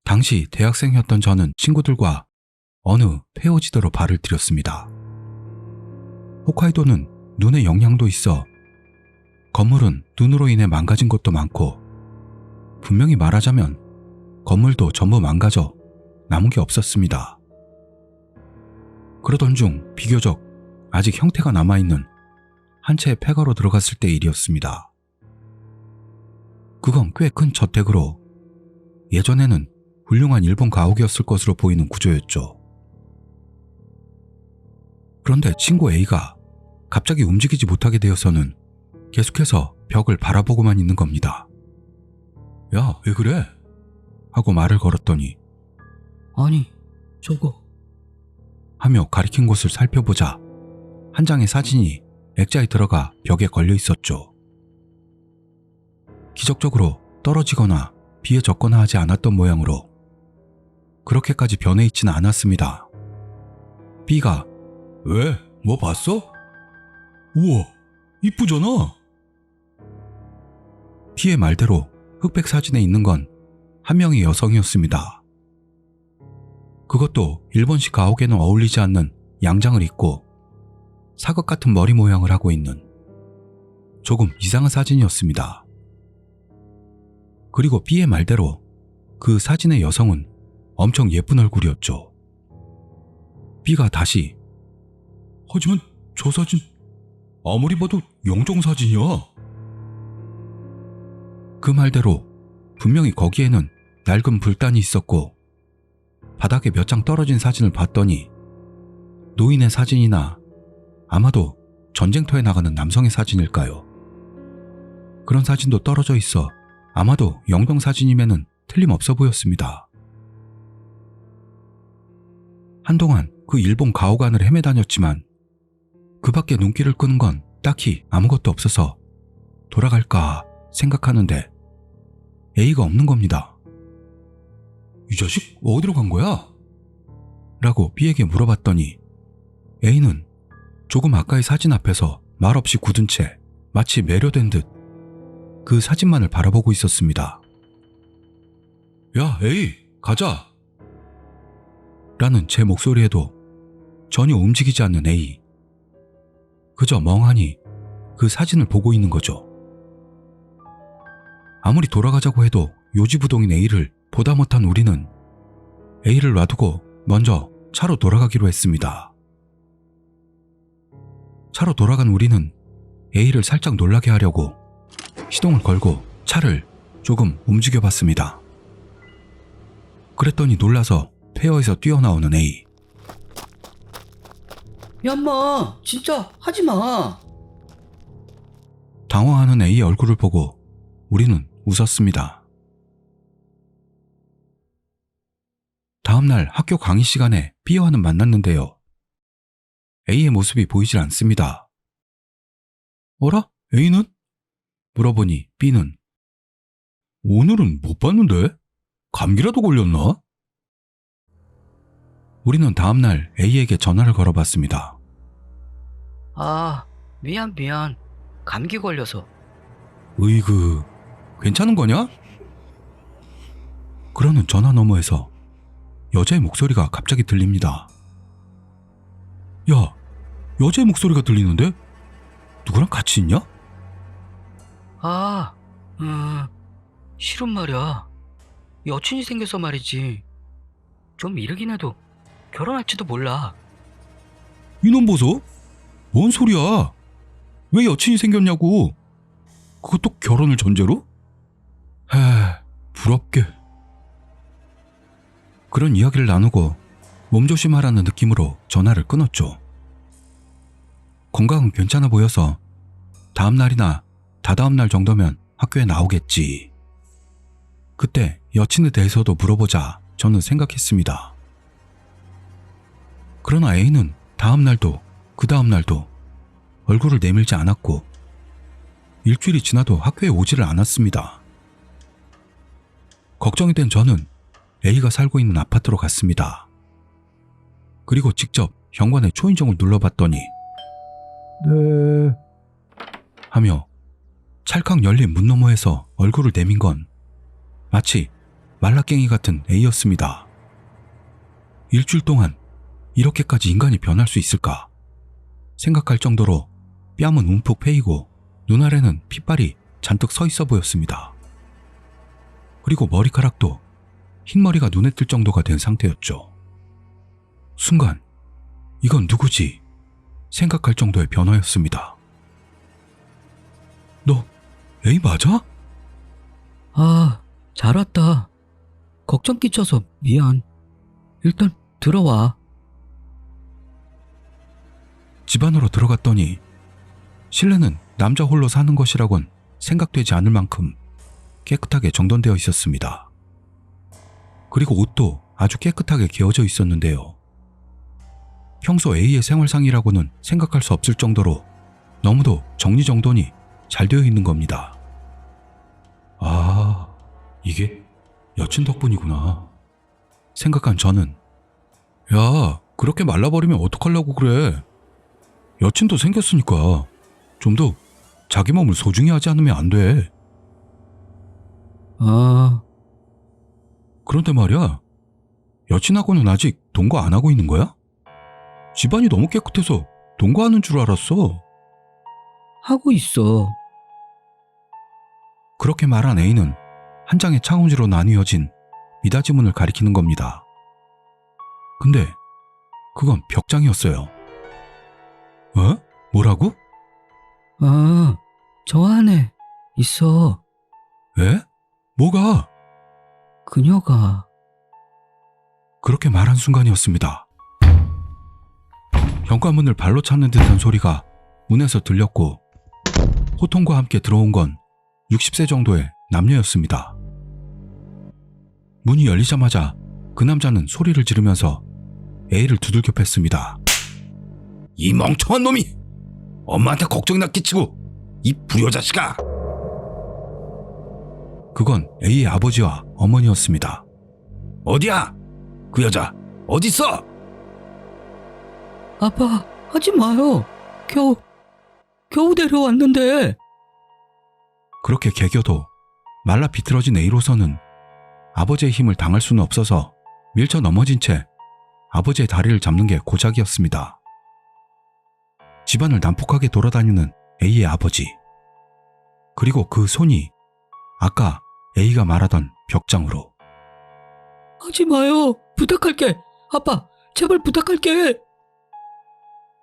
당시 대학생이었던 저는 친구들과 어느 폐허지대로 발을 들였습니다. 홋카이도는 눈의 영향도 있어 건물은 눈으로 인해 망가진 것도 많고, 분명히 말하자면 건물도 전부 망가져 남은 게 없었습니다. 그러던 중 비교적 아직 형태가 남아있는 한 채의 폐가로 들어갔을 때의 일이었습니다. 그건 꽤 큰 저택으로 예전에는 훌륭한 일본 가옥이었을 것으로 보이는 구조였죠. 그런데 친구 A가 갑자기 움직이지 못하게 되어서는 계속해서 벽을 바라보고만 있는 겁니다. 야, 왜 그래? 하고 말을 걸었더니 아니, 저거. 하며 가리킨 곳을 살펴보자 한 장의 사진이 액자에 들어가 벽에 걸려 있었죠. 기적적으로 떨어지거나 비에 젖거나 하지 않았던 모양으로 그렇게까지 변해 있지는 않았습니다. B가 왜? 뭐 봤어? 우와, 이쁘잖아. B의 말대로 흑백 사진에 있는 건 한 명의 여성이었습니다. 그것도 일본식 가옥에는 어울리지 않는 양장을 입고 사각 같은 머리 모양을 하고 있는 조금 이상한 사진이었습니다. 그리고 B의 말대로 그 사진의 여성은 엄청 예쁜 얼굴이었죠. B가 다시 하지만 저 사진 아무리 봐도 영정 사진이야. 그 말대로 분명히 거기에는 낡은 불단이 있었고, 바닥에 몇 장 떨어진 사진을 봤더니 노인의 사진이나 아마도 전쟁터에 나가는 남성의 사진일까요? 그런 사진도 떨어져 있어 아마도 영정 사진임에는 틀림없어 보였습니다. 한동안 그 일본 가옥 안을 헤매다녔지만 그 밖에 눈길을 끄는 건 딱히 아무것도 없어서 돌아갈까 생각하는데 A가 없는 겁니다. 이 자식 어디로 간 거야? 라고 B에게 물어봤더니 A는 조금 아까의 사진 앞에서 말없이 굳은 채 마치 매료된 듯 그 사진만을 바라보고 있었습니다. 야, 에이, 가자. 라는 제 목소리에도 전혀 움직이지 않는 A. 그저 멍하니 그 사진을 보고 있는 거죠. 아무리 돌아가자고 해도 요지부동인 A를 보다 못한 우리는 A를 놔두고 먼저 차로 돌아가기로 했습니다. 차로 돌아간 우리는 A를 살짝 놀라게 하려고 시동을 걸고 차를 조금 움직여봤습니다. 그랬더니 놀라서 페어에서 뛰어나오는 A. 야, 인마, 진짜 하지 마. 당황하는 A의 얼굴을 보고 우리는 웃었습니다. 다음날 학교 강의 시간에 B와는 만났는데요. A의 모습이 보이질 않습니다. 어라? A는? 물어보니 B는 오늘은 못 봤는데? 감기라도 걸렸나? 우리는 다음날 A에게 전화를 걸어봤습니다. 아, 미안. 감기 걸려서. 으이그, 괜찮은 거냐? 그러는 전화 너머에서 여자의 목소리가 갑자기 들립니다. 야, 여자의 목소리가 들리는데? 누구랑 같이 있냐? 아, 실은 말이야. 여친이 생겨서 말이지. 좀 이르긴 해도 결혼할지도 몰라. 이놈 보소? 뭔 소리야? 왜 여친이 생겼냐고? 그것도 결혼을 전제로? 에, 부럽게. 그런 이야기를 나누고 몸조심하라는 느낌으로 전화를 끊었죠. 건강은 괜찮아 보여서 다음날이나 다다음날 정도면 학교에 나오겠지. 그때 여친에 대해서도 물어보자 저는 생각했습니다. 그러나 A는 다음날도 그 다음날도 얼굴을 내밀지 않았고 일주일이 지나도 학교에 오지를 않았습니다. 걱정이 된 저는 A가 살고 있는 아파트로 갔습니다. 그리고 직접 현관의 초인종을 눌러봤더니 네 하며 찰칵 열린 문 너머에서 얼굴을 내민 건 마치 말라깽이 같은 A였습니다. 일주일 동안 이렇게까지 인간이 변할 수 있을까 생각할 정도로 뺨은 움푹 패이고 눈 아래는 핏발이 잔뜩 서 있어 보였습니다. 그리고 머리카락도 흰머리가 눈에 띌 정도가 된 상태였죠. 순간 이건 누구지 생각할 정도의 변화였습니다. 너 A 맞아? 아, 잘 왔다. 걱정 끼쳐서 미안. 일단 들어와. 집 안으로 들어갔더니 실내는 남자 홀로 사는 것이라곤 생각되지 않을 만큼 깨끗하게 정돈되어 있었습니다. 그리고 옷도 아주 깨끗하게 개어져 있었는데요. 평소 A의 생활상이라고는 생각할 수 없을 정도로 너무도 정리정돈이 잘 되어 있는 겁니다. 아, 이게 여친 덕분이구나 생각한 저는 야, 그렇게 말라버리면 어떡하려고 그래. 여친도 생겼으니까 좀 더 자기 몸을 소중히 하지 않으면 안 돼. 아, 그런데 말이야, 여친하고는 아직 동거 안 하고 있는 거야? 집안이 너무 깨끗해서 동거하는 줄 알았어. 하고 있어. 그렇게 말한 A는 한 장의 창호지로 나뉘어진 미닫이 문을 가리키는 겁니다. 근데 그건 벽장이었어요. 어? 뭐라고? 아, 저 안에 있어. 에? 뭐가? 그녀가. 그렇게 말한 순간이었습니다. 현관문을 발로 차는 듯한 소리가 문에서 들렸고 호통과 함께 들어온 건 60세 정도의 남녀였습니다. 문이 열리자마자 그 남자는 소리를 지르면서 A를 두들겨 팼습니다. 이 멍청한 놈이 엄마한테 걱정이나 끼치고 이 불효자식아. 그건 A의 아버지와 어머니였습니다. 어디야? 그 여자 어딨어? 아빠, 하지 마요. 겨우 데려왔는데. 그렇게 개겨도 말라 비틀어진 A로서는 아버지의 힘을 당할 수는 없어서 밀쳐 넘어진 채 아버지의 다리를 잡는 게 고작이었습니다. 집안을 난폭하게 돌아다니는 A의 아버지. 그리고 그 손이 아까 A가 말하던 벽장으로. 하지 마요. 부탁할게. 아빠, 제발 부탁할게.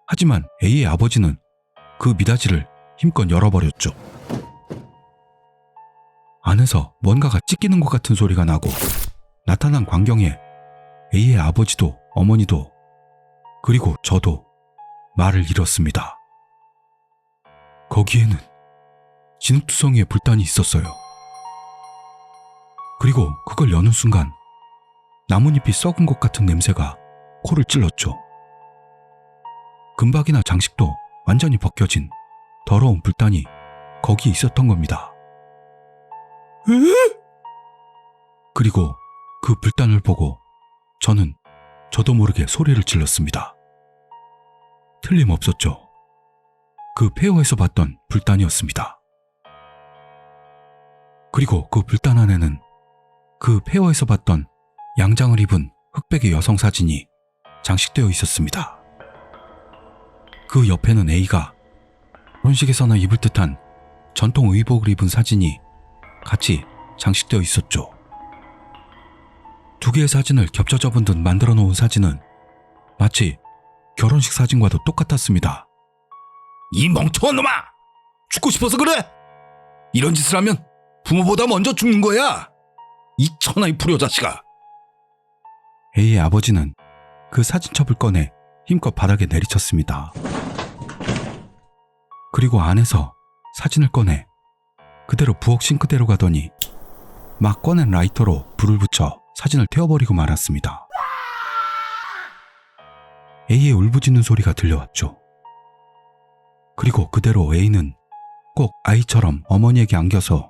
하지만 A의 아버지는 그 미닫이를 힘껏 열어버렸죠. 안에서 뭔가가 찢기는 것 같은 소리가 나고 나타난 광경에 A의 아버지도 어머니도 그리고 저도 말을 잃었습니다. 거기에는 진흙투성이에 불단이 있었어요. 그리고 그걸 여는 순간 나뭇잎이 썩은 것 같은 냄새가 코를 찔렀죠. 금박이나 장식도 완전히 벗겨진 더러운 불단이 거기에 있었던 겁니다. 그리고 그 불단을 보고 저는 저도 모르게 소리를 질렀습니다. 틀림없었죠. 그 폐허에서 봤던 불단이었습니다. 그리고 그 불단 안에는 그 폐허에서 봤던 양장을 입은 흑백의 여성 사진이 장식되어 있었습니다. 그 옆에는 A가 결혼식에서나 입을 듯한 전통 의복을 입은 사진이 같이 장식되어 있었죠. 두 개의 사진을 겹쳐 접은 듯 만들어 놓은 사진은 마치 결혼식 사진과도 똑같았습니다. 이 멍청한 놈아! 죽고 싶어서 그래! 이런 짓을 하면 부모보다 먼저 죽는 거야! 이 천하의 불효자식아! A의 아버지는 그 사진첩을 꺼내 힘껏 바닥에 내리쳤습니다. 그리고 안에서 사진을 꺼내 그대로 부엌 싱크대로 가더니 막 꺼낸 라이터로 불을 붙여 사진을 태워버리고 말았습니다. A의 울부짖는 소리가 들려왔죠. 그리고 그대로 A는 꼭 아이처럼 어머니에게 안겨서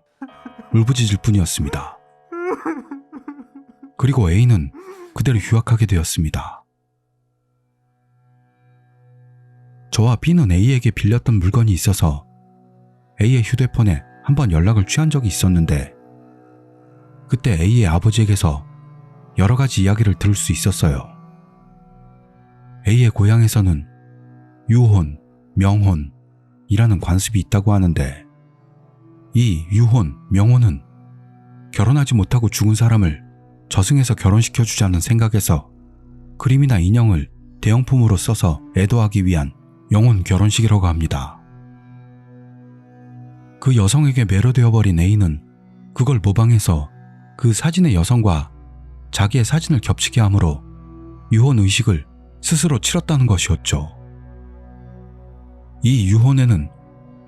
울부짖을 뿐이었습니다. 그리고 A는 그대로 휴학하게 되었습니다. 저와 B는 A에게 빌렸던 물건이 있어서 A의 휴대폰에 한번 연락을 취한 적이 있었는데 그때 A의 아버지에게서 여러 가지 이야기를 들을 수 있었어요. A의 고향에서는 유혼, 명혼이라는 관습이 있다고 하는데 이 유혼, 명혼은 결혼하지 못하고 죽은 사람을 저승에서 결혼시켜주자는 생각에서 그림이나 인형을 대형품으로 써서 애도하기 위한 영혼 결혼식이라고 합니다. 그 여성에게 매료되어버린 A는 그걸 모방해서 그 사진의 여성과 자기의 사진을 겹치게 함으로 유혼 의식을 스스로 치렀다는 것이었죠. 이 유혼에는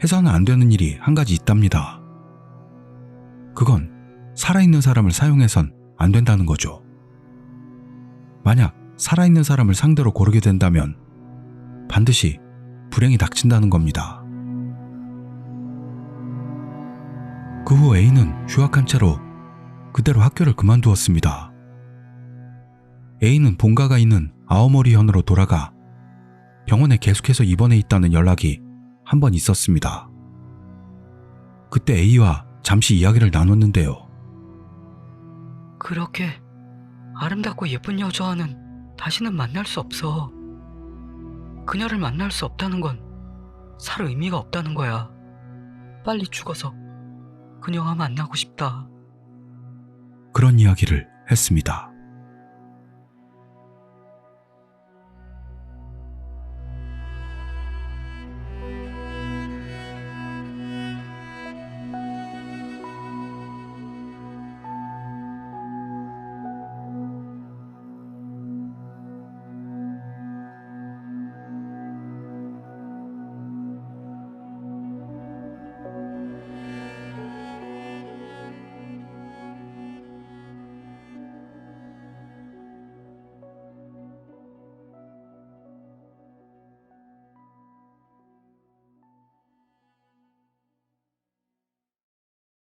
해서는 안 되는 일이 한 가지 있답니다. 그건 살아있는 사람을 사용해선 안 된다는 거죠. 만약 살아있는 사람을 상대로 고르게 된다면 반드시 불행이 닥친다는 겁니다. 그 후 A는 휴학한 채로 그대로 학교를 그만두었습니다. A는 본가가 있는 아오모리현으로 돌아가 병원에 계속해서 입원해 있다는 연락이 한 번 있었습니다. 그때 A와 잠시 이야기를 나눴는데요. 그렇게 아름답고 예쁜 여자와는 다시는 만날 수 없어. 그녀를 만날 수 없다는 건 살 의미가 없다는 거야. 빨리 죽어서 그녀와 만나고 싶다. 그런 이야기를 했습니다.